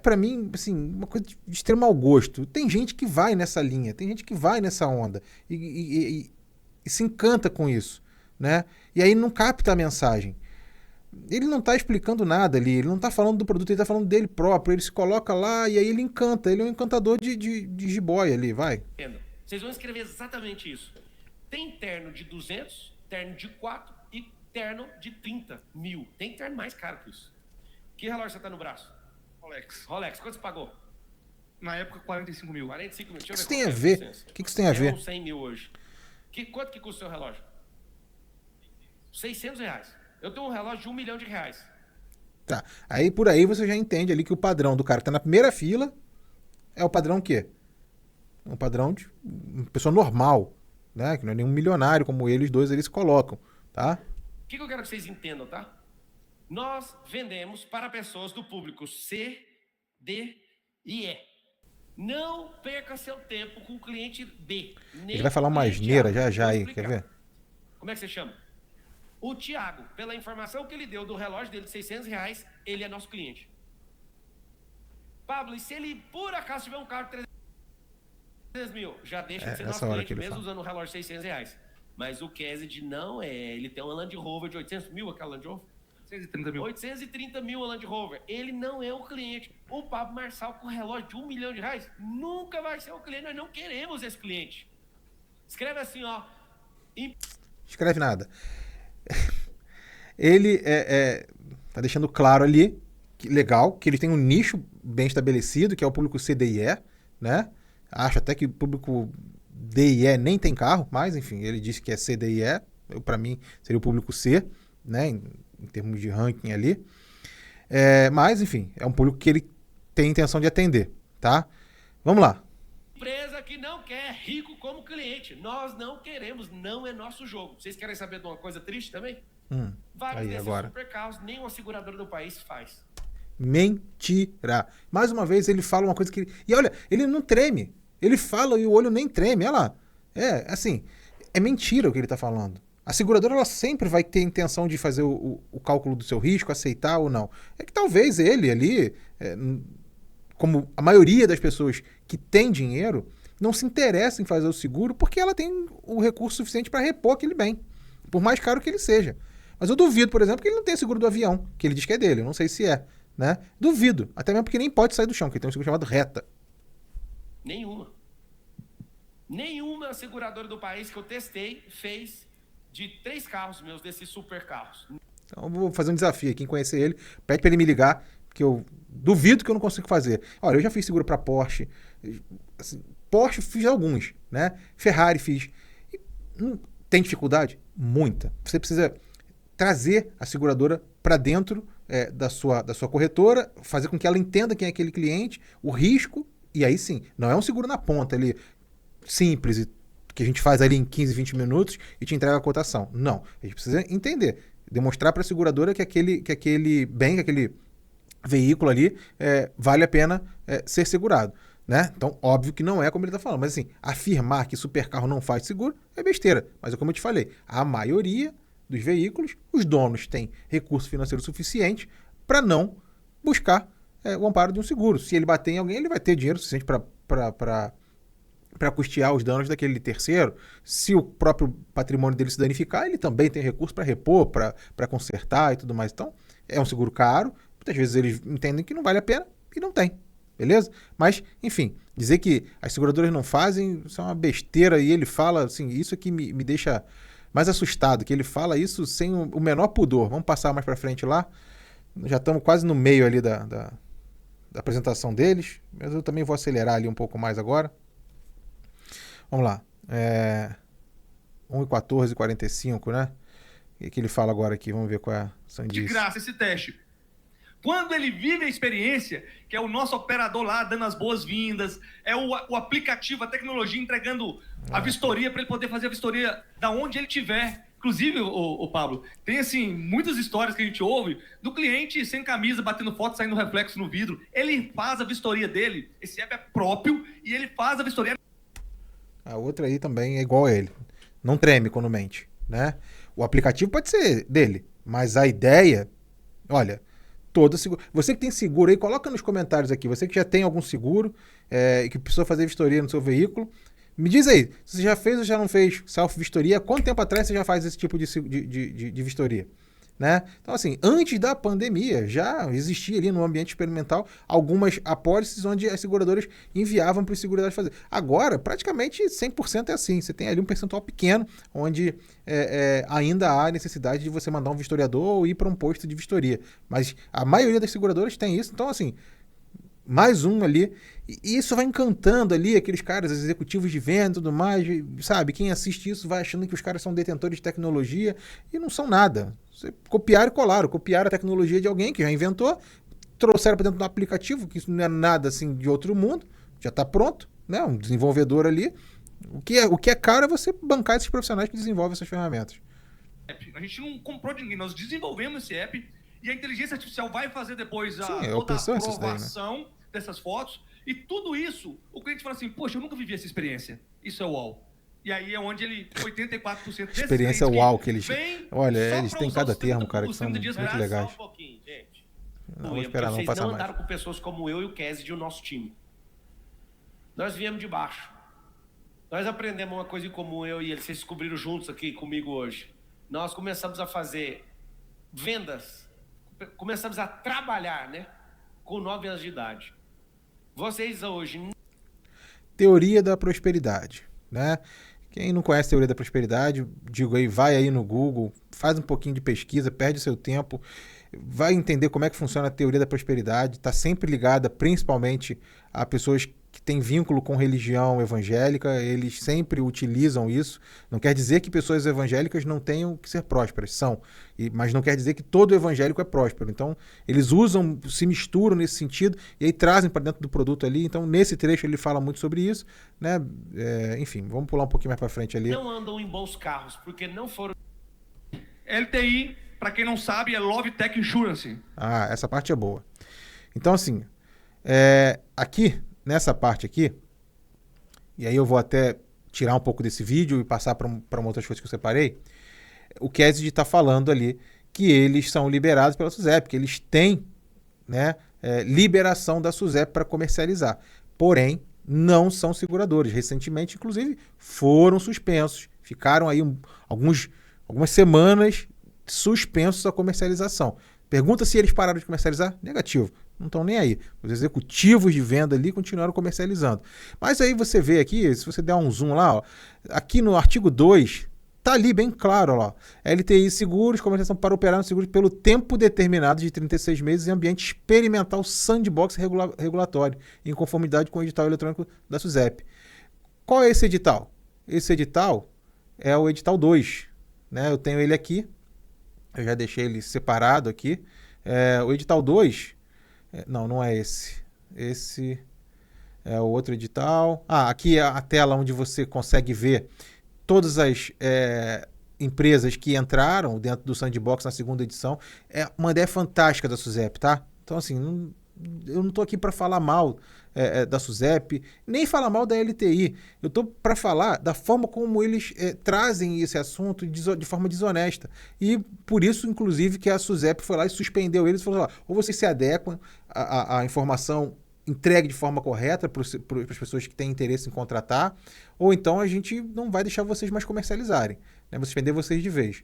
para mim, assim, uma coisa de extremo mau gosto. Tem gente que vai nessa linha, tem gente que vai nessa onda e se encanta com isso, né? E aí não capta a mensagem. Ele não está explicando nada ali, ele não está falando do produto, ele está falando dele próprio, ele se coloca lá e aí ele encanta, ele é um encantador de jiboia ali, vai. Vocês vão escrever exatamente isso. Tem terno de 200, terno de 4 e terno de 30 mil. Tem terno mais caro que isso. Que relógio você tá no braço? Rolex. Rolex, quanto você pagou? Na época, 45 mil. 45 mil. Deixa eu O que isso ver tem a quanto é ver? licença. O que isso tem a ver? É uns 100 mil hoje. Quanto que custa o seu relógio? 600 reais. Eu tenho um relógio de R$1 milhão. Tá. Aí por aí você já entende ali que o padrão do cara que tá na primeira fila é o padrão o quê? Um padrão de uma pessoa normal, né? Que não é nenhum milionário como eles dois eles se colocam, tá? O que eu quero que vocês entendam, tá? Nós vendemos para pessoas do público C, D e E. Não perca seu tempo com o cliente B. Nem Ele vai falar com o uma cliente asneira A. já já Vou aí, explicar. quer ver? Como é que você chama? O Thiago, pela informação que ele deu do relógio dele de 600 reais, ele é nosso cliente. Pablo, e se ele por acaso tiver um carro de 300 mil, já deixa de ser essa nosso hora cliente, que ele mesmo fala. usando um relógio de 600 reais. Mas o Kesed não é. Ele tem uma Land Rover de 800 mil, aquela Land Rover. 130 mil. 830 mil a Land Rover. Ele não é o cliente. O Pablo Marçal com relógio de R$1 milhão nunca vai ser o cliente. Nós não queremos esse cliente. Escreve assim, ó. Escreve nada. Ele tá deixando claro ali, que, legal, que ele tem um nicho bem estabelecido, que é o público C, D e E, né? Acho até que o público D e E nem tem carro, mas enfim, ele disse que é C, D e E. Para mim seria o público C, né? Em termos de ranking ali. Mas enfim, é um público que ele tem intenção de atender, tá? Vamos lá. Empresa que não quer rico como cliente. Nós não queremos, não é nosso jogo. Vocês querem saber de uma coisa triste também? Vários Aí, desses agora. super carros, nenhuma seguradora do país faz. Mentira. Mais uma vez ele fala uma coisa que... E olha, ele não treme. Ele fala e o olho nem treme. Olha lá. Assim, é mentira o que ele tá falando. A seguradora ela sempre vai ter intenção de fazer o cálculo do seu risco, aceitar ou não. É que talvez ele ali, como a maioria das pessoas que tem dinheiro, não se interessa em fazer o seguro porque ela tem o recurso suficiente para repor aquele bem, por mais caro que ele seja. Mas eu duvido, por exemplo, que ele não tenha seguro do avião, que ele diz que é dele. Eu não sei se é, né? Duvido. Até mesmo porque nem pode sair do chão, porque ele tem um seguro chamado reta. Nenhuma. Nenhuma seguradora do país que eu testei fez de 3 carros meus, desses super carros. Então eu vou fazer um desafio. Quem conhecer ele, pede para ele me ligar, que eu duvido que eu não consigo fazer. Olha, eu já fiz seguro para Porsche. Assim, Porsche fiz alguns, né? Ferrari fiz. E, tem dificuldade? Muita. Você precisa trazer a seguradora para dentro da sua corretora, fazer com que ela entenda quem é aquele cliente, o risco, e aí sim, não é um seguro na ponta ali, simples, que a gente faz ali em 15, 20 minutos e te entrega a cotação. Não, a gente precisa entender, demonstrar para a seguradora que aquele bem, que aquele veículo ali vale a pena ser segurado. Né? Então, óbvio que não é como ele está falando, mas assim, afirmar que supercarro não faz seguro é besteira. Mas é como eu te falei, a maioria dos veículos, os donos têm recurso financeiro suficiente para não buscar o amparo de um seguro. Se ele bater em alguém, ele vai ter dinheiro suficiente para custear os danos daquele terceiro. Se o próprio patrimônio dele se danificar, ele também tem recurso para repor, para consertar e tudo mais. Então, é um seguro caro. Muitas vezes eles entendem que não vale a pena e não tem. Beleza? Mas, enfim, dizer que as seguradoras não fazem, isso é uma besteira. E ele fala, assim, isso aqui me deixa mais assustado, que ele fala isso sem o menor pudor. Vamos passar mais para frente lá. Já estamos quase no meio ali da apresentação deles, mas eu também vou acelerar ali um pouco mais agora. Vamos lá. 1h14:45, né? O que ele fala agora aqui? Vamos ver qual é a sandice. De graça esse teste. Quando ele vive a experiência, que é o nosso operador lá dando as boas-vindas, é o aplicativo, a tecnologia entregando a vistoria para ele poder fazer a vistoria da onde ele estiver. Inclusive, o Pablo, tem assim muitas histórias que a gente ouve do cliente sem camisa, batendo foto, saindo reflexo no vidro. Ele faz a vistoria dele, esse app é próprio, e ele faz a vistoria. A outra aí também é igual a ele. Não treme quando mente, né? O aplicativo pode ser dele, mas a ideia, olha... Todo seguro. Você que tem seguro aí, coloca nos comentários aqui. Você que já tem algum seguro e que precisou fazer vistoria no seu veículo, me diz aí, se você já fez ou já não fez self-vistoria, quanto tempo atrás você já faz esse tipo de vistoria? Né? Então, assim, antes da pandemia, já existia ali no ambiente experimental algumas apólices onde as seguradoras enviavam para os seguradoras fazer. Agora, praticamente 100% é assim. Você tem ali um percentual pequeno onde ainda há necessidade de você mandar um vistoriador ou ir para um posto de vistoria. Mas a maioria das seguradoras tem isso. Então, assim, mais um ali. E isso vai encantando ali aqueles caras, executivos de venda e tudo mais, sabe? Quem assiste isso vai achando que os caras são detentores de tecnologia e não são nada. Copiaram e colaram. Copiaram a tecnologia de alguém que já inventou, trouxeram para dentro do aplicativo, que isso não é nada assim de outro mundo, já está pronto, né? Um desenvolvedor ali. O que é caro é você bancar esses profissionais que desenvolvem essas ferramentas. A gente não comprou de ninguém, nós desenvolvemos esse app e a inteligência artificial vai fazer depois Sim, toda a aprovação aprovação dessas fotos. E tudo isso, o cliente fala assim, poxa, eu nunca vivi essa experiência. Isso é uau. E aí é onde 84% desses experiência uau que eles... Olha, eles têm cada termo, cara, que são muito legais. Só um pouquinho, gente. Não, vou esperar, não passa mais. Vocês não andaram com pessoas como eu e o Kese de o nosso time. Nós viemos de baixo. Nós aprendemos uma coisa em comum, eu e ele. Vocês descobriram juntos aqui comigo hoje. Nós começamos a fazer vendas. Começamos a trabalhar, né? Com 9 anos de idade. Vocês hoje... Teoria da prosperidade, né? Quem não conhece a teoria da prosperidade, digo aí, vai aí no Google, faz um pouquinho de pesquisa, perde seu tempo, vai entender como é que funciona a teoria da prosperidade, está sempre ligada principalmente a pessoas que têm vínculo com religião evangélica, eles sempre utilizam isso. Não quer dizer que pessoas evangélicas não tenham que ser prósperas, são, mas não quer dizer que todo evangélico é próspero. Então, eles usam, se misturam nesse sentido e aí trazem para dentro do produto ali. Então, nesse trecho ele fala muito sobre isso, né? Enfim, vamos pular um pouquinho mais para frente ali. Não andam em bons carros, porque não foram... LTI, para quem não sabe, é Love Tech Insurance. Ah, essa parte é boa. Então, assim, aqui, nessa parte aqui, e aí eu vou até tirar um pouco desse vídeo e passar para uma outras coisas que eu separei, o Kessig está falando ali que eles são liberados pela SUSEP, que eles têm, né, liberação da SUSEP para comercializar. Porém, não são seguradores. Recentemente, inclusive, foram suspensos. Ficaram aí algumas semanas suspensos a comercialização. Pergunta se eles pararam de comercializar? Negativo. Não estão nem aí. Os executivos de venda ali continuaram comercializando. Mas aí você vê aqui, se você der um zoom lá, ó, aqui no artigo 2, tá ali bem claro, ó, LTI Seguros, comercialização para operar no seguro pelo tempo determinado de 36 meses em ambiente experimental sandbox regulatório, em conformidade com o edital eletrônico da SUSEP. Qual é esse edital? Esse edital é o edital 2. Né? Eu tenho ele aqui, eu já deixei ele separado aqui. O edital 2... não é esse. Esse é o outro edital. Aqui é a tela onde você consegue ver todas as empresas que entraram dentro do Sandbox na segunda edição. É uma ideia fantástica da SUSEP, tá? Então, assim, eu não estou aqui para falar mal da SUSEP, nem falar mal da LTI. Eu estou para falar da forma como eles trazem esse assunto de forma desonesta. E por isso, inclusive, que a SUSEP foi lá e suspendeu eles e falou: ou vocês se adequam à informação entregue de forma correta para as pessoas que têm interesse em contratar, ou então a gente não vai deixar vocês mais comercializarem. Né? Vou suspender vocês de vez.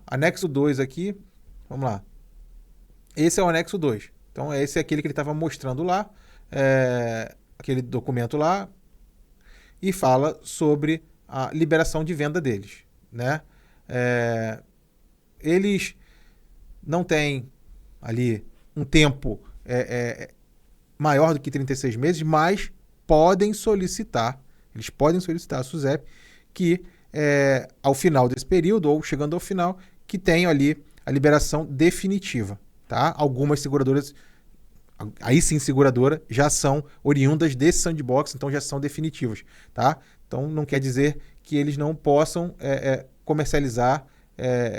Anexo 2 aqui, vamos lá. Esse é o anexo 2. Então, esse é aquele que ele estava mostrando lá, aquele documento lá, e fala sobre a liberação de venda deles. Né? Eles não têm ali um tempo maior do que 36 meses, mas eles podem solicitar à SUSEP que ao final desse período, ou chegando ao final, que tenham ali a liberação definitiva. Tá? Algumas seguradoras, aí sim seguradora, já são oriundas desse sandbox, então já são definitivas. Tá? Então não quer dizer que eles não possam comercializar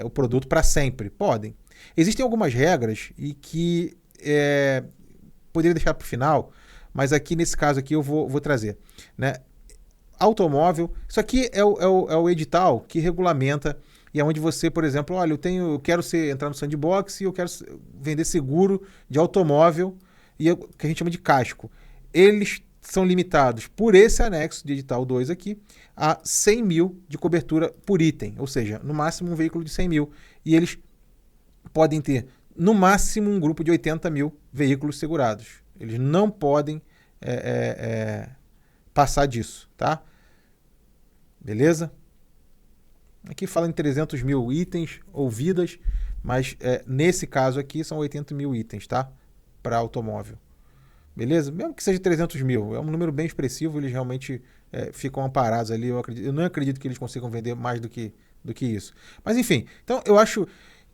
o produto para sempre. Podem. Existem algumas regras e que poderia deixar para o final, mas aqui nesse caso aqui eu vou trazer. Né? Automóvel, isso aqui é o edital que regulamenta e é onde você, por exemplo, olha, eu quero entrar no sandbox e eu quero vender seguro de automóvel, que a gente chama de casco. Eles são limitados por esse anexo de edital 2 aqui a 100 mil de cobertura por item, ou seja, no máximo um veículo de 100 mil. E eles podem ter, no máximo, um grupo de 80 mil veículos segurados. Eles não podem passar disso, tá? Beleza? Aqui fala em 300 mil itens ou vidas, mas nesse caso aqui são 80 mil itens, tá? Para automóvel. Beleza? Mesmo que seja 300 mil, é um número bem expressivo, eles realmente ficam amparados ali. Eu não acredito que eles consigam vender mais do que isso. Mas enfim, então eu acho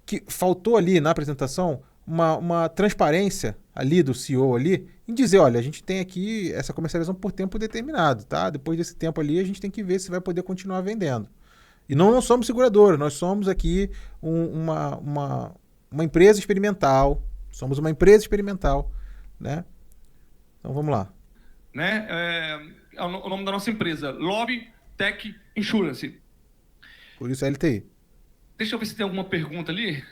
que faltou ali na apresentação uma transparência ali do CEO ali em dizer, olha, a gente tem aqui essa comercialização por tempo determinado, tá? Depois desse tempo ali a gente tem que ver se vai poder continuar vendendo. E não somos seguradora, nós somos aqui uma empresa experimental, né? Então vamos lá. Né? É o nome da nossa empresa, Lobby Tech Insurance. Por isso é LTI. Deixa eu ver se tem alguma pergunta ali.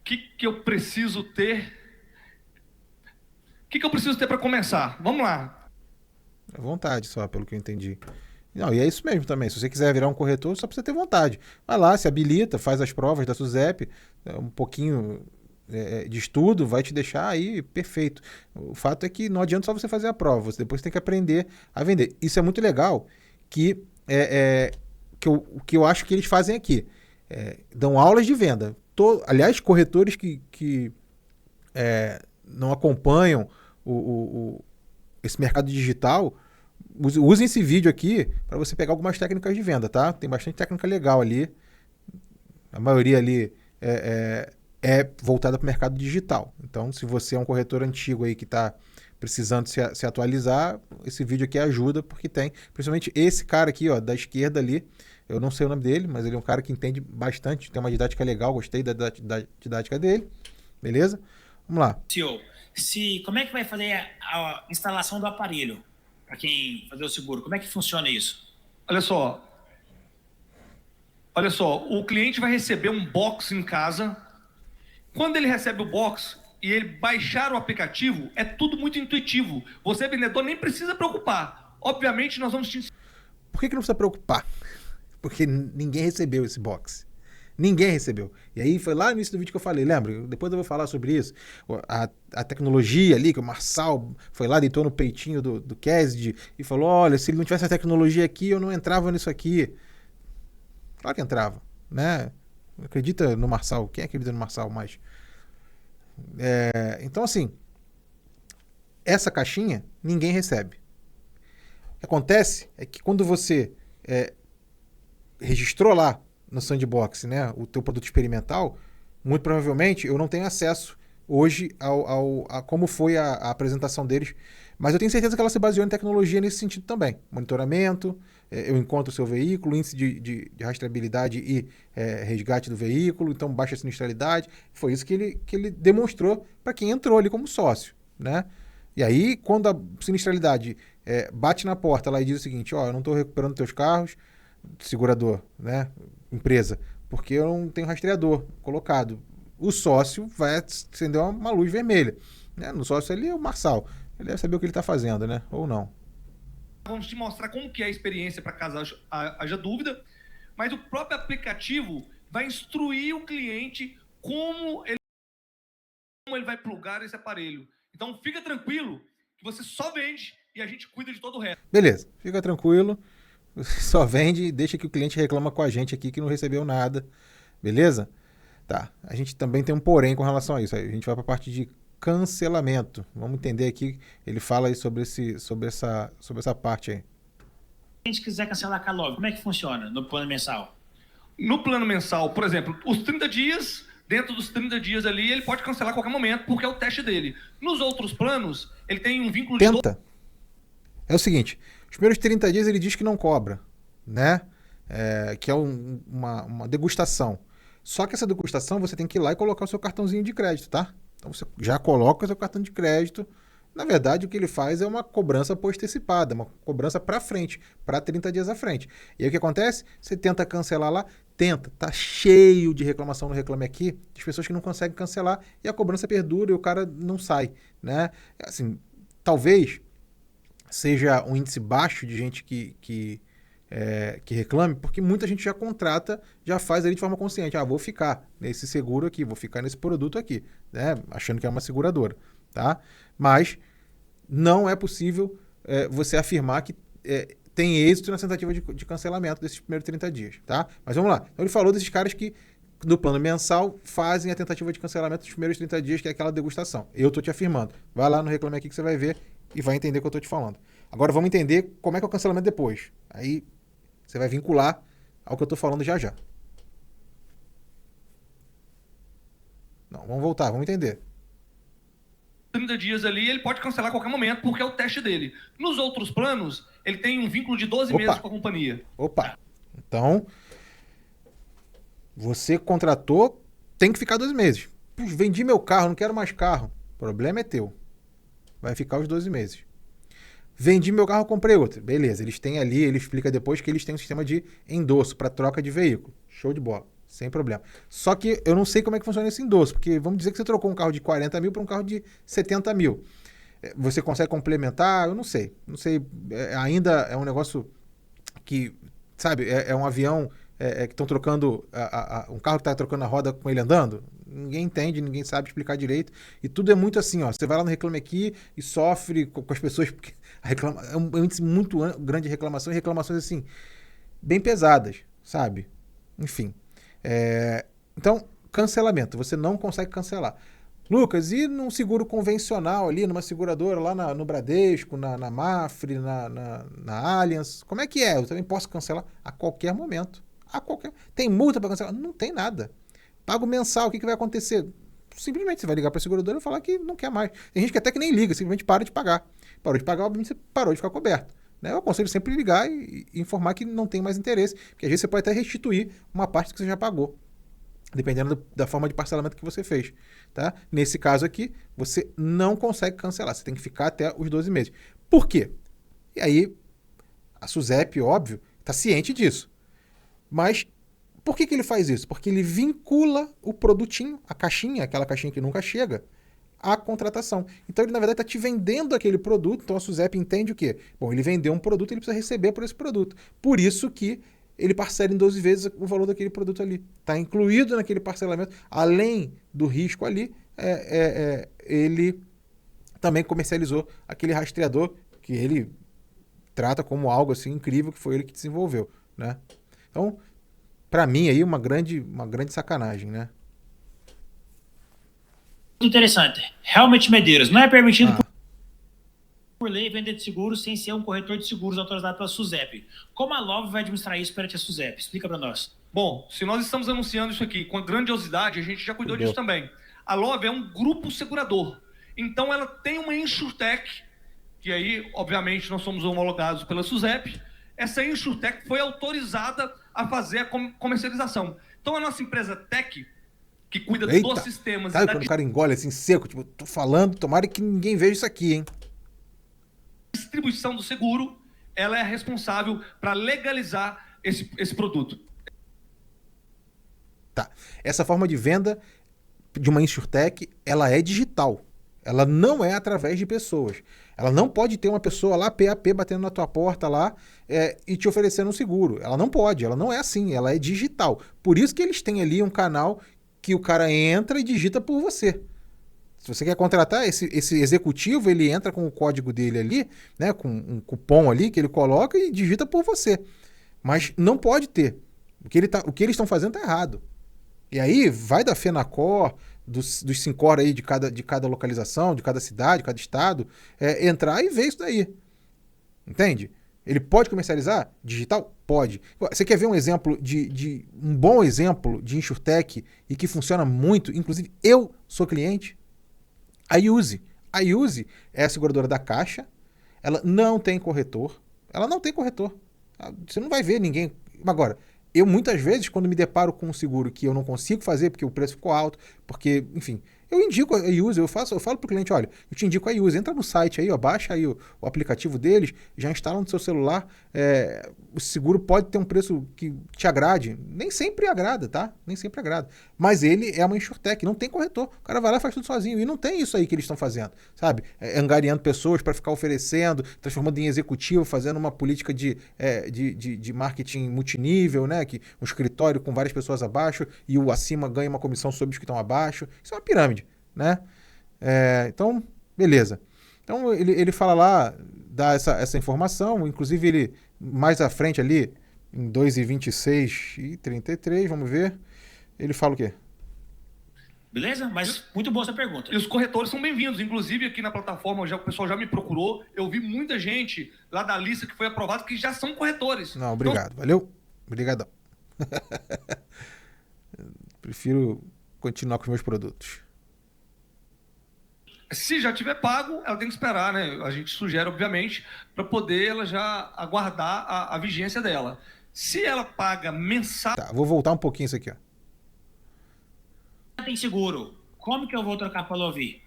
O que eu preciso ter? O que eu preciso ter para começar? Vamos lá. É vontade só, pelo que eu entendi. Não, e é isso mesmo também. Se você quiser virar um corretor, só precisa ter vontade. Vai lá, se habilita, faz as provas da SUSEP, um pouquinho de estudo vai te deixar aí perfeito. O fato é que não adianta só você fazer a prova, você depois tem que aprender a vender. Isso é muito legal, que eu acho que eles fazem aqui. Dão aulas de venda. Aliás, corretores que não acompanham esse mercado digital, usem esse vídeo aqui para você pegar algumas técnicas de venda, tá? Tem bastante técnica legal ali. A maioria ali é voltada para o mercado digital. Então, se você é um corretor antigo aí que está precisando se atualizar, esse vídeo aqui ajuda, porque tem, principalmente esse cara aqui, ó, da esquerda ali, eu não sei o nome dele, mas ele é um cara que entende bastante, tem uma didática legal, gostei da didática dele, beleza? Vamos lá. CEO, como é que vai fazer a instalação do aparelho para quem fazer o seguro? Como é que funciona isso? Olha só, o cliente vai receber um box em casa. Quando ele recebe o box e ele baixar o aplicativo, é tudo muito intuitivo. Você, vendedor, nem precisa preocupar. Obviamente, nós vamos te... Por que não precisa preocupar? Porque ninguém recebeu esse box. Ninguém recebeu. E aí foi lá no início do vídeo que eu falei, lembra? Depois eu vou falar sobre isso. A tecnologia ali, que o Marçal foi lá, deitou no peitinho do Kessid e falou, olha, se ele não tivesse a tecnologia aqui, eu não entrava nisso aqui. Claro que entrava, né? Acredita no Marçal? Quem acredita no Marçal mais? Então, assim, essa caixinha ninguém recebe. O que acontece é que quando você registrou lá no Sandbox, né, o teu produto experimental, muito provavelmente eu não tenho acesso hoje a como foi a apresentação deles, mas eu tenho certeza que ela se baseou em tecnologia nesse sentido também. Monitoramento, eu encontro o seu veículo, índice de rastreabilidade e resgate do veículo, então baixa sinistralidade. Foi isso que ele demonstrou para quem entrou ali como sócio, né? E aí, quando a sinistralidade bate na porta lá e diz o seguinte, ó, eu não estou recuperando teus carros, segurador, né, empresa, porque eu não tenho rastreador colocado. O sócio vai acender uma luz vermelha, né? No sócio ali é o Marçal. Ele deve saber o que ele está fazendo, né? Ou não. Vamos te mostrar como que é a experiência para caso haja dúvida, mas o próprio aplicativo vai instruir o cliente como ele vai plugar esse aparelho. Então fica tranquilo que você só vende e a gente cuida de todo o resto. Beleza, fica tranquilo. Você só vende e deixa que o cliente reclama com a gente aqui que não recebeu nada. Beleza? Tá. A gente também tem um porém com relação a isso. A gente vai para a parte de cancelamento. Vamos entender aqui. Ele fala aí sobre essa parte aí. Se a gente quiser cancelar a Lobby, como é que funciona no plano mensal? No plano mensal, por exemplo, os 30 dias, dentro dos 30 dias ali, ele pode cancelar a qualquer momento, porque é o teste dele. Nos outros planos, ele tem um vínculo de... É o seguinte, os primeiros 30 dias ele diz que não cobra, né? Que é uma degustação. Só que essa degustação você tem que ir lá e colocar o seu cartãozinho de crédito, tá? Então você já coloca o seu cartão de crédito. Na verdade, o que ele faz é uma cobrança post-antecipada, uma cobrança para frente, para 30 dias à frente. E aí o que acontece? Você tenta cancelar lá, tá cheio de reclamação no Reclame Aqui, de pessoas que não conseguem cancelar e a cobrança perdura e o cara não sai, né? Assim, talvez seja um índice baixo de gente que que reclame, porque muita gente já contrata, já faz ali de forma consciente. Vou ficar nesse seguro aqui, vou ficar nesse produto aqui, né? Achando que é uma seguradora, tá? Mas não é possível você afirmar que tem êxito na tentativa de cancelamento desses primeiros 30 dias, tá? Mas vamos lá. Então ele falou desses caras que no plano mensal fazem a tentativa de cancelamento dos primeiros 30 dias, que é aquela degustação. Eu tô te afirmando. Vai lá no Reclame Aqui que você vai ver e vai entender o que eu tô te falando. Agora vamos entender como é que é o cancelamento depois. Aí você vai vincular ao que eu tô falando já já. Não, vamos voltar, vamos entender. 30 dias ali, ele pode cancelar a qualquer momento, porque é o teste dele. Nos outros planos, ele tem um vínculo de 12 meses com a companhia. Opa! Então, você contratou, tem que ficar 12 meses. Puxa, vendi meu carro, não quero mais carro. O problema é teu. Vai ficar os 12 meses. Vendi meu carro, comprei outro. Beleza, eles têm ali, ele explica depois que eles têm um sistema de endosso para troca de veículo. Show de bola, sem problema. Só que eu não sei como é que funciona esse endosso, porque vamos dizer que você trocou um carro de 40 mil para um carro de 70 mil. Você consegue complementar? Eu não sei. Não sei, ainda é um negócio que, sabe, é um avião que estão trocando, um carro que está trocando a roda com ele andando. Ninguém entende, ninguém sabe explicar direito. E tudo é muito assim, ó. Você vai lá no Reclame Aqui e sofre com as pessoas, porque é um índice muito grande de reclamação e reclamações assim, bem pesadas, sabe? Enfim. Então, cancelamento. Você não consegue cancelar. Lucas, e num seguro convencional ali, numa seguradora lá no Bradesco, na Mafre, na Allianz, como é que é? Eu também posso cancelar a qualquer momento. Tem multa para cancelar? Não tem nada. Pago mensal, o que vai acontecer? Simplesmente você vai ligar para a seguradora e falar que não quer mais. Tem gente que até que nem liga, simplesmente para de pagar. Parou de pagar, obviamente você parou de ficar coberto. Né? Eu aconselho sempre ligar e informar que não tem mais interesse, porque às vezes você pode até restituir uma parte que você já pagou, dependendo da forma de parcelamento que você fez. Tá? Nesse caso aqui, você não consegue cancelar, você tem que ficar até os 12 meses. Por quê? E aí, a SUSEP, óbvio, está ciente disso. Mas por que ele faz isso? Porque ele vincula o produtinho, a caixinha, aquela caixinha que nunca chega, à contratação. Então ele, na verdade, está te vendendo aquele produto. Então a SUSEP entende o quê? Bom, ele vendeu um produto, ele precisa receber por esse produto. Por isso que ele parcela em 12 vezes o valor daquele produto ali. Está incluído naquele parcelamento. Além do risco ali, ele também comercializou aquele rastreador que ele trata como algo assim incrível, que foi ele que desenvolveu, né? Então, para mim aí uma grande sacanagem, né? Interessante. Realmente, Medeiros, não é permitido por lei vender de seguros sem ser um corretor de seguros autorizado pela SUSEP. Como a LOV vai administrar isso perante a SUSEP? Explica para nós. Bom, se nós estamos anunciando isso aqui com grandiosidade, a gente já cuidou disso também. A LOV é um grupo segurador. Então ela tem uma insurtech, que aí, obviamente, nós somos homologados pela SUSEP. Essa insurtech foi autorizada a fazer a comercialização. Então a nossa empresa Tech, que cuida dos sistemas... Sabe quando o cara engole assim seco? Tipo, tô falando, tomara que ninguém veja isso aqui, hein? Distribuição do seguro, ela é responsável para legalizar esse produto. Tá. Essa forma de venda de uma insurtech, ela é digital. Ela não é através de pessoas. Ela não pode ter uma pessoa lá, PAP, batendo na tua porta lá e te oferecendo um seguro. Ela não pode, ela não é assim, ela é digital. Por isso que eles têm ali um canal que o cara entra e digita por você. Se você quer contratar esse executivo, ele entra com o código dele ali, né, com um cupom ali que ele coloca e digita por você. Mas não pode ter. O que eles estão fazendo está errado. E aí vai da FENACOR, dos SINCOR aí de cada localização, de cada cidade, de cada estado, entrar e ver isso daí. Entende? Ele pode comercializar? Digital? Pode. Você quer ver um exemplo um bom exemplo de insurtech e que funciona muito? Inclusive, eu sou cliente. A Yuzi. A Yuzi é a seguradora da Caixa. Ela não tem corretor. Você não vai ver ninguém. Agora, eu muitas vezes, quando me deparo com um seguro que eu não consigo fazer porque o preço ficou alto, porque, enfim, Eu indico a Use, eu falo pro cliente, olha, eu te indico a Use, entra no site aí, ó, baixa aí o aplicativo deles, já instala no seu celular, o seguro pode ter um preço que te agrade, nem sempre agrada, tá? Nem sempre agrada, mas ele é uma insurtech, não tem corretor, o cara vai lá e faz tudo sozinho, e não tem isso aí que eles estão fazendo, sabe? Angariando pessoas para ficar oferecendo, transformando em executivo, fazendo uma política de marketing multinível, né? Que um escritório com várias pessoas abaixo e o acima ganha uma comissão sobre os que estão abaixo. Isso é uma pirâmide, né? Então, beleza. Então, ele fala lá, dá essa informação, inclusive ele, mais à frente ali, em 2:26 e 33, vamos ver, ele fala o quê? Beleza? Mas muito boa essa pergunta. E os corretores são bem-vindos. Inclusive, aqui na plataforma, o pessoal já me procurou. Eu vi muita gente lá da lista que foi aprovada que já são corretores. Não, obrigado. Valeu. Obrigadão. Prefiro continuar com os meus produtos. Se já tiver pago, ela tem que esperar, né? A gente sugere, obviamente, para poder ela já aguardar a vigência dela. Se ela paga mensal... Tá, vou voltar um pouquinho isso aqui, ó. Tem seguro. Como que eu vou trocar para Lovi?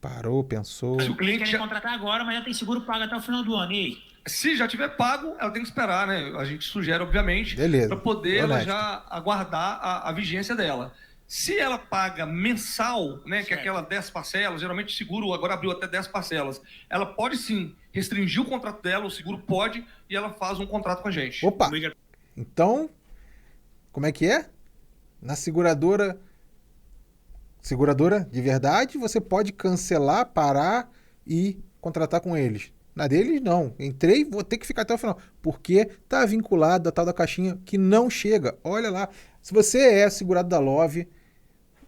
Parou, pensou. Se o cliente Querem já... contratar agora, mas já tem seguro pago até o final do ano. E aí? Se já tiver pago, ela tem que esperar, né? A gente sugere, obviamente, para poder ela já aguardar a vigência dela. Se ela paga mensal, né, que é aquela 10 parcelas, geralmente o seguro agora abriu até 10 parcelas, ela pode sim restringir o contrato dela, o seguro pode, e ela faz um contrato com a gente. Opa! Então, como é que é? Na seguradora de verdade, você pode cancelar, parar e contratar com eles. Na deles, não. Entrei, vou ter que ficar até o final. Porque tá vinculado a tal da caixinha que não chega. Olha lá. Se você é segurado da Love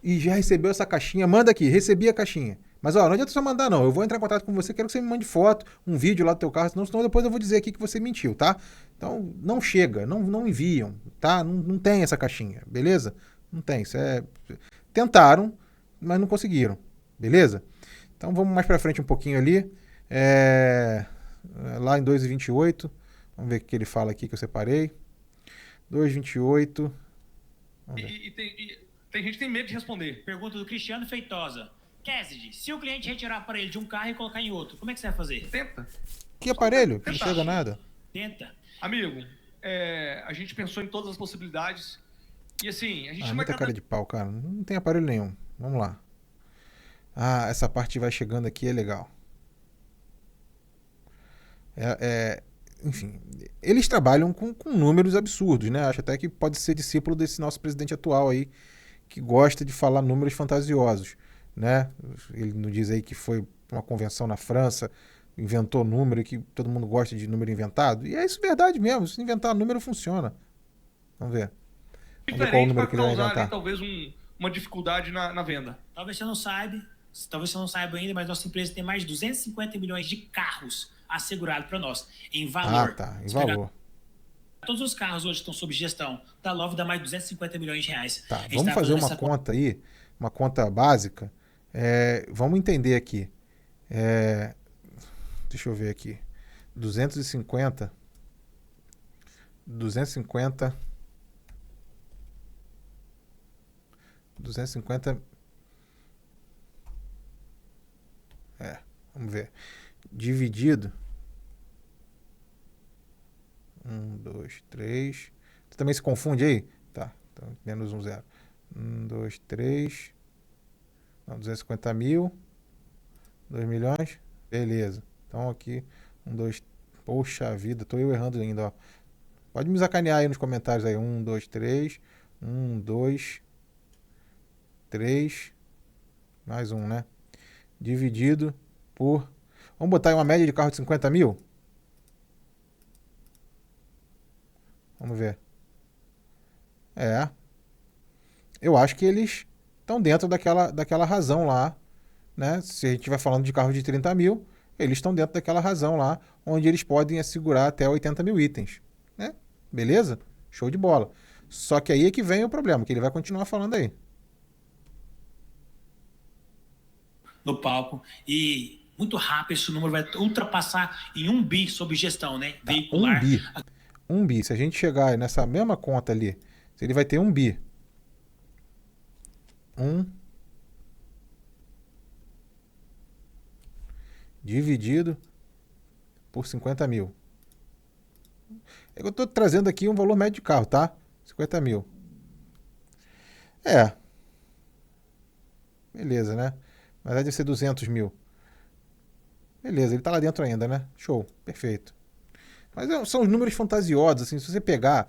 e já recebeu essa caixinha, manda aqui. Recebi a caixinha. Mas, ó, não adianta só mandar, não. Eu vou entrar em contato com você, quero que você me mande foto, um vídeo lá do teu carro, senão depois eu vou dizer aqui que você mentiu, tá? Então, não chega, não enviam, tá? Não tem essa caixinha, beleza? Não tem, isso é... Tentaram, mas não conseguiram, beleza? Então, vamos mais pra frente um pouquinho ali. Lá em 2:28, vamos ver o que ele fala aqui que eu separei. 2:28. Tem gente que tem medo de responder. Pergunta do Cristiano Feitosa. Cassidy, se o cliente retirar o aparelho de um carro e colocar em outro, como é que você vai fazer? Tenta. Que aparelho? Não Tentar. chega nada. Tenta. Amigo, a gente pensou em todas as possibilidades. E assim, a gente não vai Muita cara de pau, cara. Não tem aparelho nenhum. Vamos lá. Essa parte vai chegando aqui, é legal. Enfim, eles trabalham com números absurdos, né? Acho até que pode ser discípulo desse nosso presidente atual aí, que gosta de falar números fantasiosos, né? Ele não diz aí que foi uma convenção na França, inventou número, que todo mundo gosta de número inventado. E é isso verdade mesmo, se inventar número funciona. Vamos ver. Vamos ver qual o número que ele vai inventar. Ali, talvez uma dificuldade na venda. Talvez você não saiba ainda, mas nossa empresa tem mais de 250 milhões de carros assegurados para nós, em valor. Tá, em valor. Todos os carros hoje estão sob gestão da Love, dá mais de 250 milhões de reais. Tá, vamos fazer uma conta aí, uma conta básica. Vamos entender aqui. Deixa eu ver aqui. 250 vamos ver. Dividido. 1, 2, 3. Você também se confunde aí? Tá. Então, menos 1, 0. 1, 2, 3. Não, 250 mil. 2 milhões. Beleza. Então aqui. 1, 2. Poxa vida, tô eu errando ainda, ó. Pode me sacanear aí nos comentários aí. 1, 2, 3. 1, 2, 3. Mais 1, né? Dividido por... Vamos botar aí uma média de carro de 50 mil? Vamos ver. Eu acho que eles estão dentro daquela razão lá, né? Se a gente vai falando de carro de 30 mil, eles estão dentro daquela razão lá, onde eles podem assegurar até 80 mil itens, né? Beleza? Show de bola. Só que aí é que vem o problema, que ele vai continuar falando aí. No palco. E muito rápido esse número vai ultrapassar em 1 bi sob gestão, né? Veicular. 1 bi. Se a gente chegar nessa mesma conta ali, ele vai ter 1 bi. 1 dividido por 50 mil. Eu estou trazendo aqui um valor médio de carro, tá? 50 mil. Beleza, né? Na verdade deve ser 200 mil. Beleza, ele tá lá dentro ainda, né? Show, perfeito. Mas são os números fantasiosos, assim, se você pegar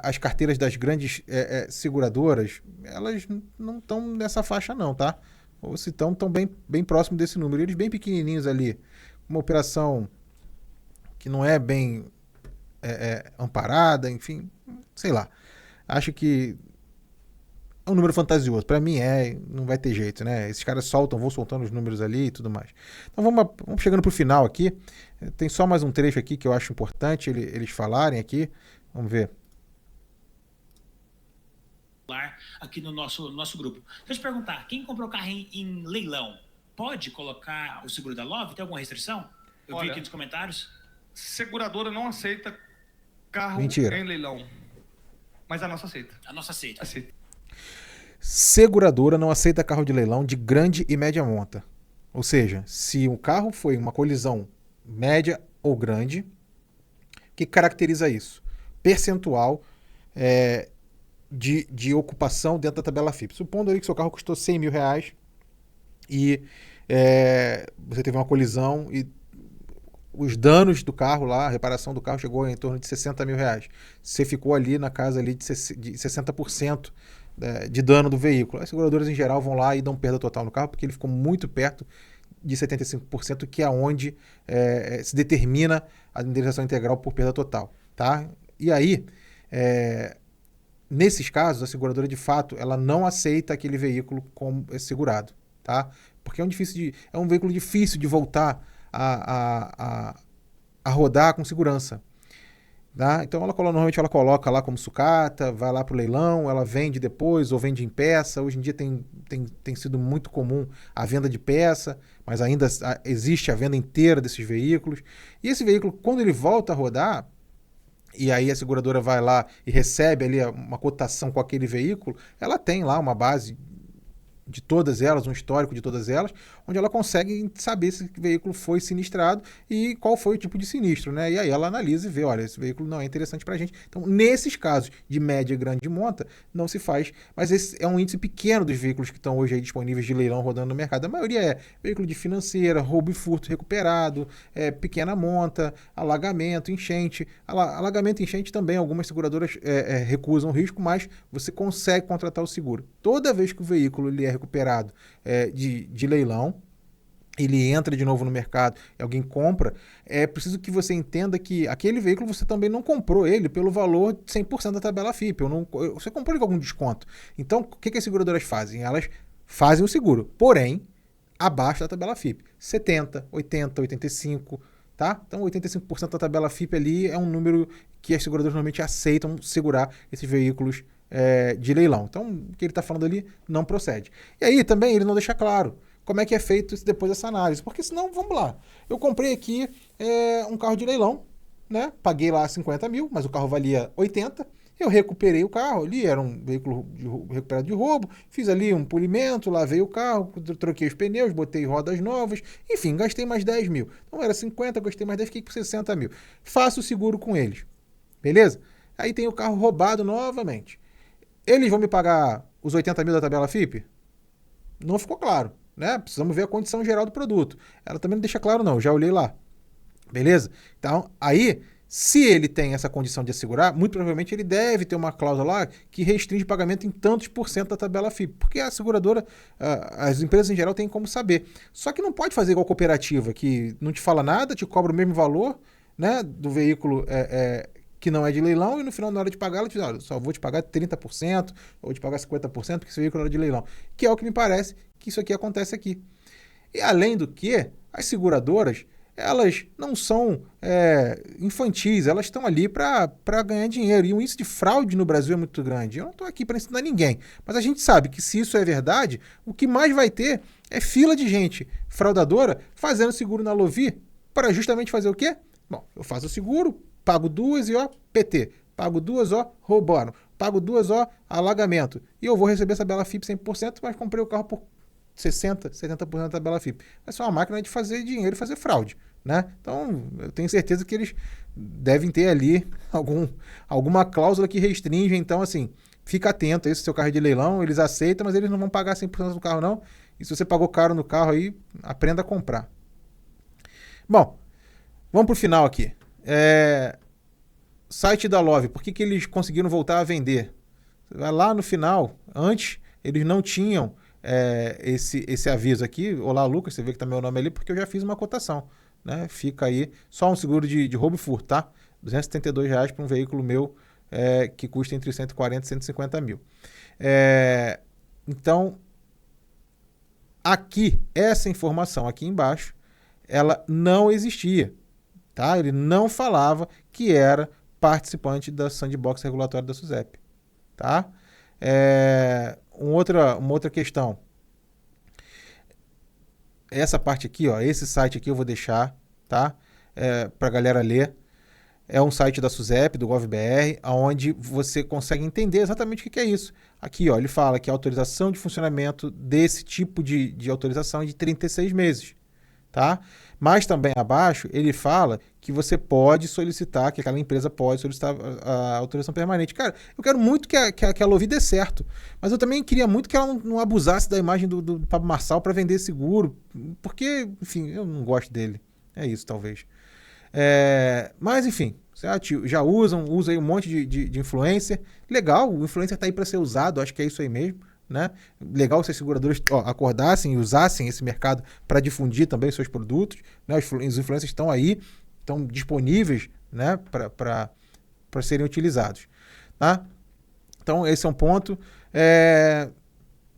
as carteiras das grandes seguradoras, elas não estão nessa faixa não, tá? Ou se estão bem próximo desse número. Eles bem pequenininhos ali, uma operação que não é bem amparada, enfim, sei lá. Acho que é um número fantasioso. Para mim não vai ter jeito, né? Esses caras vão soltando os números ali e tudo mais. Então vamos chegando pro final aqui. Tem só mais um trecho aqui que eu acho importante eles falarem aqui. Vamos ver. Aqui no nosso grupo. Deixa eu te perguntar, quem comprou carro em leilão, pode colocar o seguro da Love? Tem alguma restrição? Eu vi aqui nos comentários. Seguradora não aceita carro Mentira. em leilão. Mas a nossa aceita. A nossa aceita. Aceita. Seguradora não aceita carro de leilão de grande e média monta. Ou seja, se o carro foi uma colisão média ou grande, o que caracteriza isso? Percentual de ocupação dentro da tabela FIP. Supondo aí que seu carro custou 100 mil reais e você teve uma colisão e os danos do carro lá, a reparação do carro chegou em torno de 60 mil reais. Você ficou ali na casa ali de 60% de dano do veículo. As seguradoras em geral vão lá e dão perda total no carro porque ele ficou muito perto de 75%, que é onde se determina a indenização integral por perda total. Tá? E aí, nesses casos, a seguradora de fato ela não aceita aquele veículo como segurado. Tá? Porque é um veículo difícil de voltar a rodar com segurança. Tá? Então normalmente ela coloca lá como sucata, vai lá para o leilão, ela vende depois ou vende em peça. Hoje em dia tem sido muito comum a venda de peça, mas ainda existe a venda inteira desses veículos. E esse veículo, quando ele volta a rodar, e aí a seguradora vai lá e recebe ali uma cotação com aquele veículo, ela tem lá uma base de todas elas, um histórico de todas elas, onde ela consegue saber se o veículo foi sinistrado e qual foi o tipo de sinistro, né? E aí ela analisa e vê, olha, esse veículo não é interessante pra gente. Então, nesses casos de média e grande monta, não se faz, mas esse é um índice pequeno dos veículos que estão hoje aí disponíveis de leilão rodando no mercado. A maioria é veículo de financeira, roubo e furto recuperado, pequena monta, alagamento, enchente. Alagamento e enchente também, algumas seguradoras recusam o risco, mas você consegue contratar o seguro. Toda vez que o veículo ele é recuperado de leilão, ele entra de novo no mercado e alguém compra, é preciso que você entenda que aquele veículo você também não comprou ele pelo valor de 100% da tabela FIP. Você comprou ele com algum desconto. Então, o que as seguradoras fazem? Elas fazem o seguro, porém, abaixo da tabela FIP. 70, 80, 85, tá? Então, 85% da tabela FIP ali é um número que as seguradoras normalmente aceitam segurar esses veículos de leilão. Então, o que ele está falando ali não procede. E aí também ele não deixa claro como é que é feito depois dessa análise, porque senão, vamos lá, eu comprei aqui um carro de leilão, né? Paguei lá 50 mil, mas o carro valia 80, eu recuperei o carro ali, era um veículo recuperado de roubo, fiz ali um polimento, lavei o carro, troquei os pneus, botei rodas novas, enfim, gastei mais 10 mil. Então era 50, gastei mais 10, fiquei com 60 mil. Faço o seguro com eles, beleza? Aí tem o carro roubado novamente. Eles vão me pagar os 80 mil da tabela FIP? Não ficou claro, né? Precisamos ver a condição geral do produto. Ela também não deixa claro não, já olhei lá. Beleza? Então, aí, se ele tem essa condição de assegurar, muito provavelmente ele deve ter uma cláusula lá que restringe o pagamento em tantos por cento da tabela FIP. Porque a seguradora, as empresas em geral têm como saber. Só que não pode fazer igual a cooperativa, que não te fala nada, te cobra o mesmo valor, né, do veículo que não é de leilão, e no final, na hora de pagar, ela diz, olha, só vou te pagar 30%, ou te pagar 50%, porque esse veículo era de leilão. Que é o que me parece que isso aqui acontece aqui. E além do que, as seguradoras, elas não são infantis, elas estão ali para ganhar dinheiro. E o índice de fraude no Brasil é muito grande. Eu não estou aqui para ensinar ninguém, mas a gente sabe que se isso é verdade, o que mais vai ter é fila de gente fraudadora fazendo seguro na Lovi para justamente fazer o quê? Bom, eu faço o seguro, pago 2 e PT. Pago 2 roubaram. Pago 2 alagamento. E eu vou receber essa bela FIP 100%, mas comprei o carro por 60%, 70% da tabela FIP. Essa é uma máquina de fazer dinheiro e fazer fraude, né? Então, eu tenho certeza que eles devem ter ali alguma cláusula que restringe. Então, assim, fica atento a esse seu carro de leilão, eles aceitam, mas eles não vão pagar 100% do carro, não. E se você pagou caro no carro aí, aprenda a comprar. Bom, vamos para o final aqui. Site da Love, por que eles conseguiram voltar a vender? Vai lá no final, antes, eles não tinham esse aviso aqui. Olá, Lucas, você vê que tá meu nome ali, porque eu já fiz uma cotação, né? Fica aí, só um seguro de roubo e furto, tá? R$272 para um veículo meu que custa entre 140 e 150 mil. Então, aqui, essa informação aqui embaixo, ela não existia, tá? Ele não falava que era participante da sandbox regulatória da SUSEP, tá? Uma outra questão. Essa parte aqui, ó, esse site aqui eu vou deixar, tá? Para a galera ler. É um site da SUSEP, do GovBR, onde você consegue entender exatamente o que é isso. Aqui, ó, ele fala que a autorização de funcionamento desse tipo de autorização é de 36 meses, tá? Mas também abaixo ele fala que você pode solicitar, que aquela empresa pode solicitar a autorização permanente. Cara, eu quero muito que a Lovi dê certo, mas eu também queria muito que ela não abusasse da imagem do Pablo Marçal para vender seguro, porque, enfim, eu não gosto dele. É isso, talvez. Mas, enfim, já usa aí um monte de influencer. Legal, o influencer tá aí para ser usado, acho que é isso aí mesmo. Né? Legal se as seguradoras acordassem e usassem esse mercado para difundir também seus produtos, né? Os influencers estão aí, estão disponíveis, né? para serem utilizados, tá? Então esse é um ponto.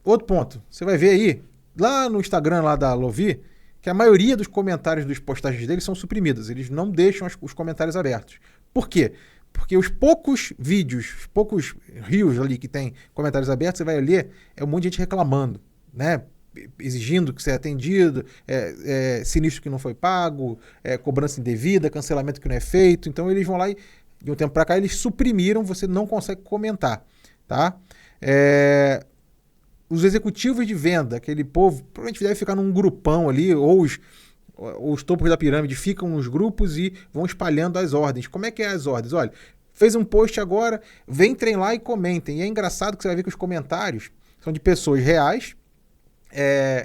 Outro ponto, você vai ver aí lá no Instagram lá da Lovi que a maioria dos comentários dos postagens deles são suprimidos, eles não deixam os comentários abertos. Por quê? Porque os poucos vídeos, os poucos reels ali que tem comentários abertos, você vai ler, um monte de gente reclamando, né? Exigindo que seja atendido, sinistro que não foi pago, cobrança indevida, cancelamento que não é feito. Então eles vão lá e, de um tempo para cá, eles suprimiram, você não consegue comentar, tá? Os executivos de venda, aquele povo, provavelmente deve ficar num grupão ali, ou os topos da pirâmide ficam nos grupos e vão espalhando as ordens. Como é que é as ordens? Olha, fez um post agora, entrem lá e comentem. E é engraçado que você vai ver que os comentários são de pessoas reais.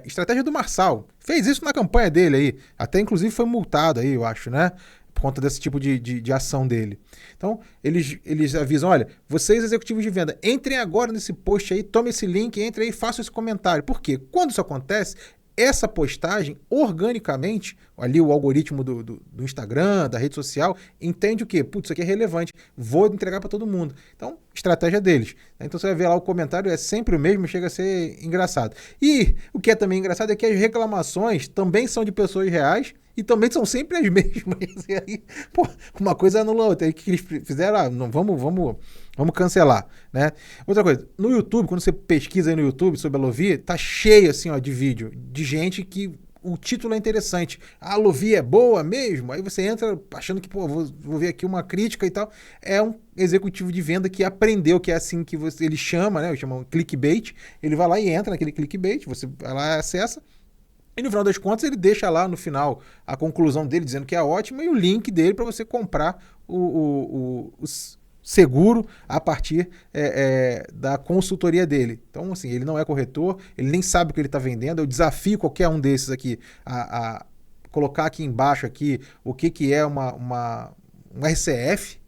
Estratégia do Marçal. Fez isso na campanha dele aí. Até, inclusive, foi multado aí, eu acho, né? Por conta desse tipo de ação dele. Então, eles avisam, olha, vocês executivos de venda, entrem agora nesse post aí, tomem esse link, entrem aí e façam esse comentário. Por quê? Quando isso acontece, essa postagem, organicamente, ali o algoritmo do Instagram, da rede social, entende o quê? Putz, isso aqui é relevante, vou entregar para todo mundo. Então, estratégia deles. Então você vai ver lá o comentário, é sempre o mesmo, chega a ser engraçado. E o que é também engraçado é que as reclamações também são de pessoas reais e também são sempre as mesmas. E aí, pô, uma coisa anula a outra. Aí o que eles fizeram? Não, vamos cancelar, né? Outra coisa, no YouTube, quando você pesquisa aí no YouTube sobre a Lovi, tá cheio assim, ó, de vídeo de gente que o título é interessante. A Lovi é boa mesmo? Aí você entra achando que, pô, vou ver aqui uma crítica e tal. É um executivo de venda que aprendeu que é assim que ele chama, né? Chama clickbait. Ele vai lá e entra naquele clickbait, você vai lá e acessa. E no final das contas ele deixa lá no final a conclusão dele dizendo que é ótima e o link dele para você comprar o seguro a partir da consultoria dele. Então, assim, ele não é corretor, ele nem sabe o que ele está vendendo. Eu desafio qualquer um desses aqui a colocar aqui embaixo aqui o que é um RCF.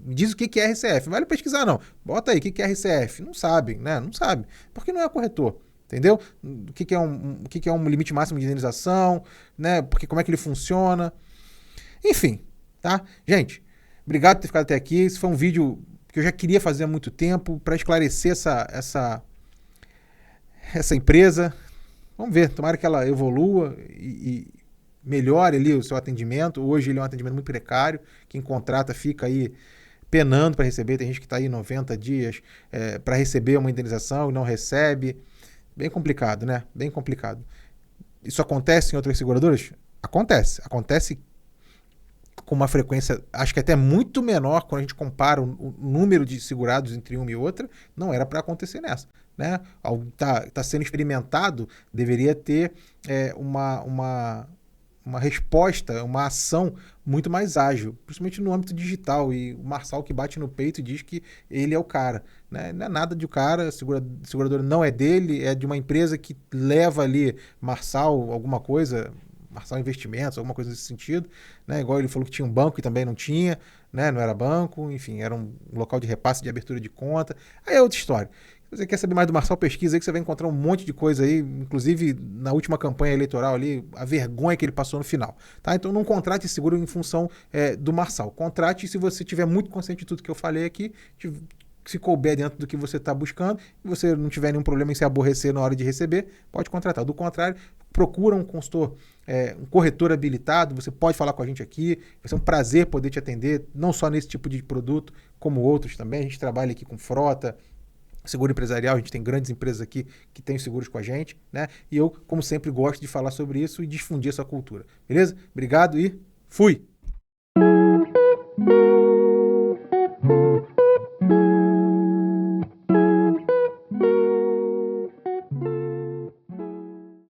Me diz o que é RCF. Não vale pesquisar, não. Bota aí, o que é RCF? Não sabe, né? Não sabe. Porque não é corretor. Entendeu? O que é um limite máximo de indenização, né? Porque como é que ele funciona. Enfim, tá? Gente, obrigado por ter ficado até aqui. Esse foi um vídeo que eu já queria fazer há muito tempo para esclarecer essa empresa. Vamos ver, tomara que ela evolua e melhore ali o seu atendimento. Hoje ele é um atendimento muito precário. Quem contrata fica aí penando para receber. Tem gente que está aí 90 dias para receber uma indenização e não recebe. Bem complicado, né? Bem complicado. Isso acontece em outras seguradoras? Acontece. Acontece com uma frequência, acho que até muito menor quando a gente compara o número de segurados entre uma e outra, não era para acontecer nessa. Né? Algo que está sendo experimentado deveria ter uma resposta, uma ação muito mais ágil, principalmente no âmbito digital. E o Marçal que bate no peito e diz que ele é o cara. Né? Não é nada de o cara, a seguradora não é dele, é de uma empresa que leva ali Marçal alguma coisa, Marçal Investimentos, alguma coisa nesse sentido. Né? Igual ele falou que tinha um banco e também não tinha, né? Não era banco, enfim, era um local de repasse de abertura de conta. Aí é outra história. Se você quer saber mais do Marçal, pesquisa aí que você vai encontrar um monte de coisa aí, inclusive na última campanha eleitoral ali, a vergonha que ele passou no final. Tá? Então não contrate seguro em função do Marçal. Contrate se você estiver muito consciente de tudo que eu falei aqui, se couber dentro do que você está buscando, e você não tiver nenhum problema em se aborrecer na hora de receber, pode contratar. Do contrário, procura um consultor, um corretor habilitado, você pode falar com a gente aqui, vai ser um prazer poder te atender, não só nesse tipo de produto, como outros também. A gente trabalha aqui com frota, seguro empresarial, a gente tem grandes empresas aqui que têm seguros com a gente, né? E eu, como sempre, gosto de falar sobre isso e difundir essa cultura. Beleza? Obrigado e fui!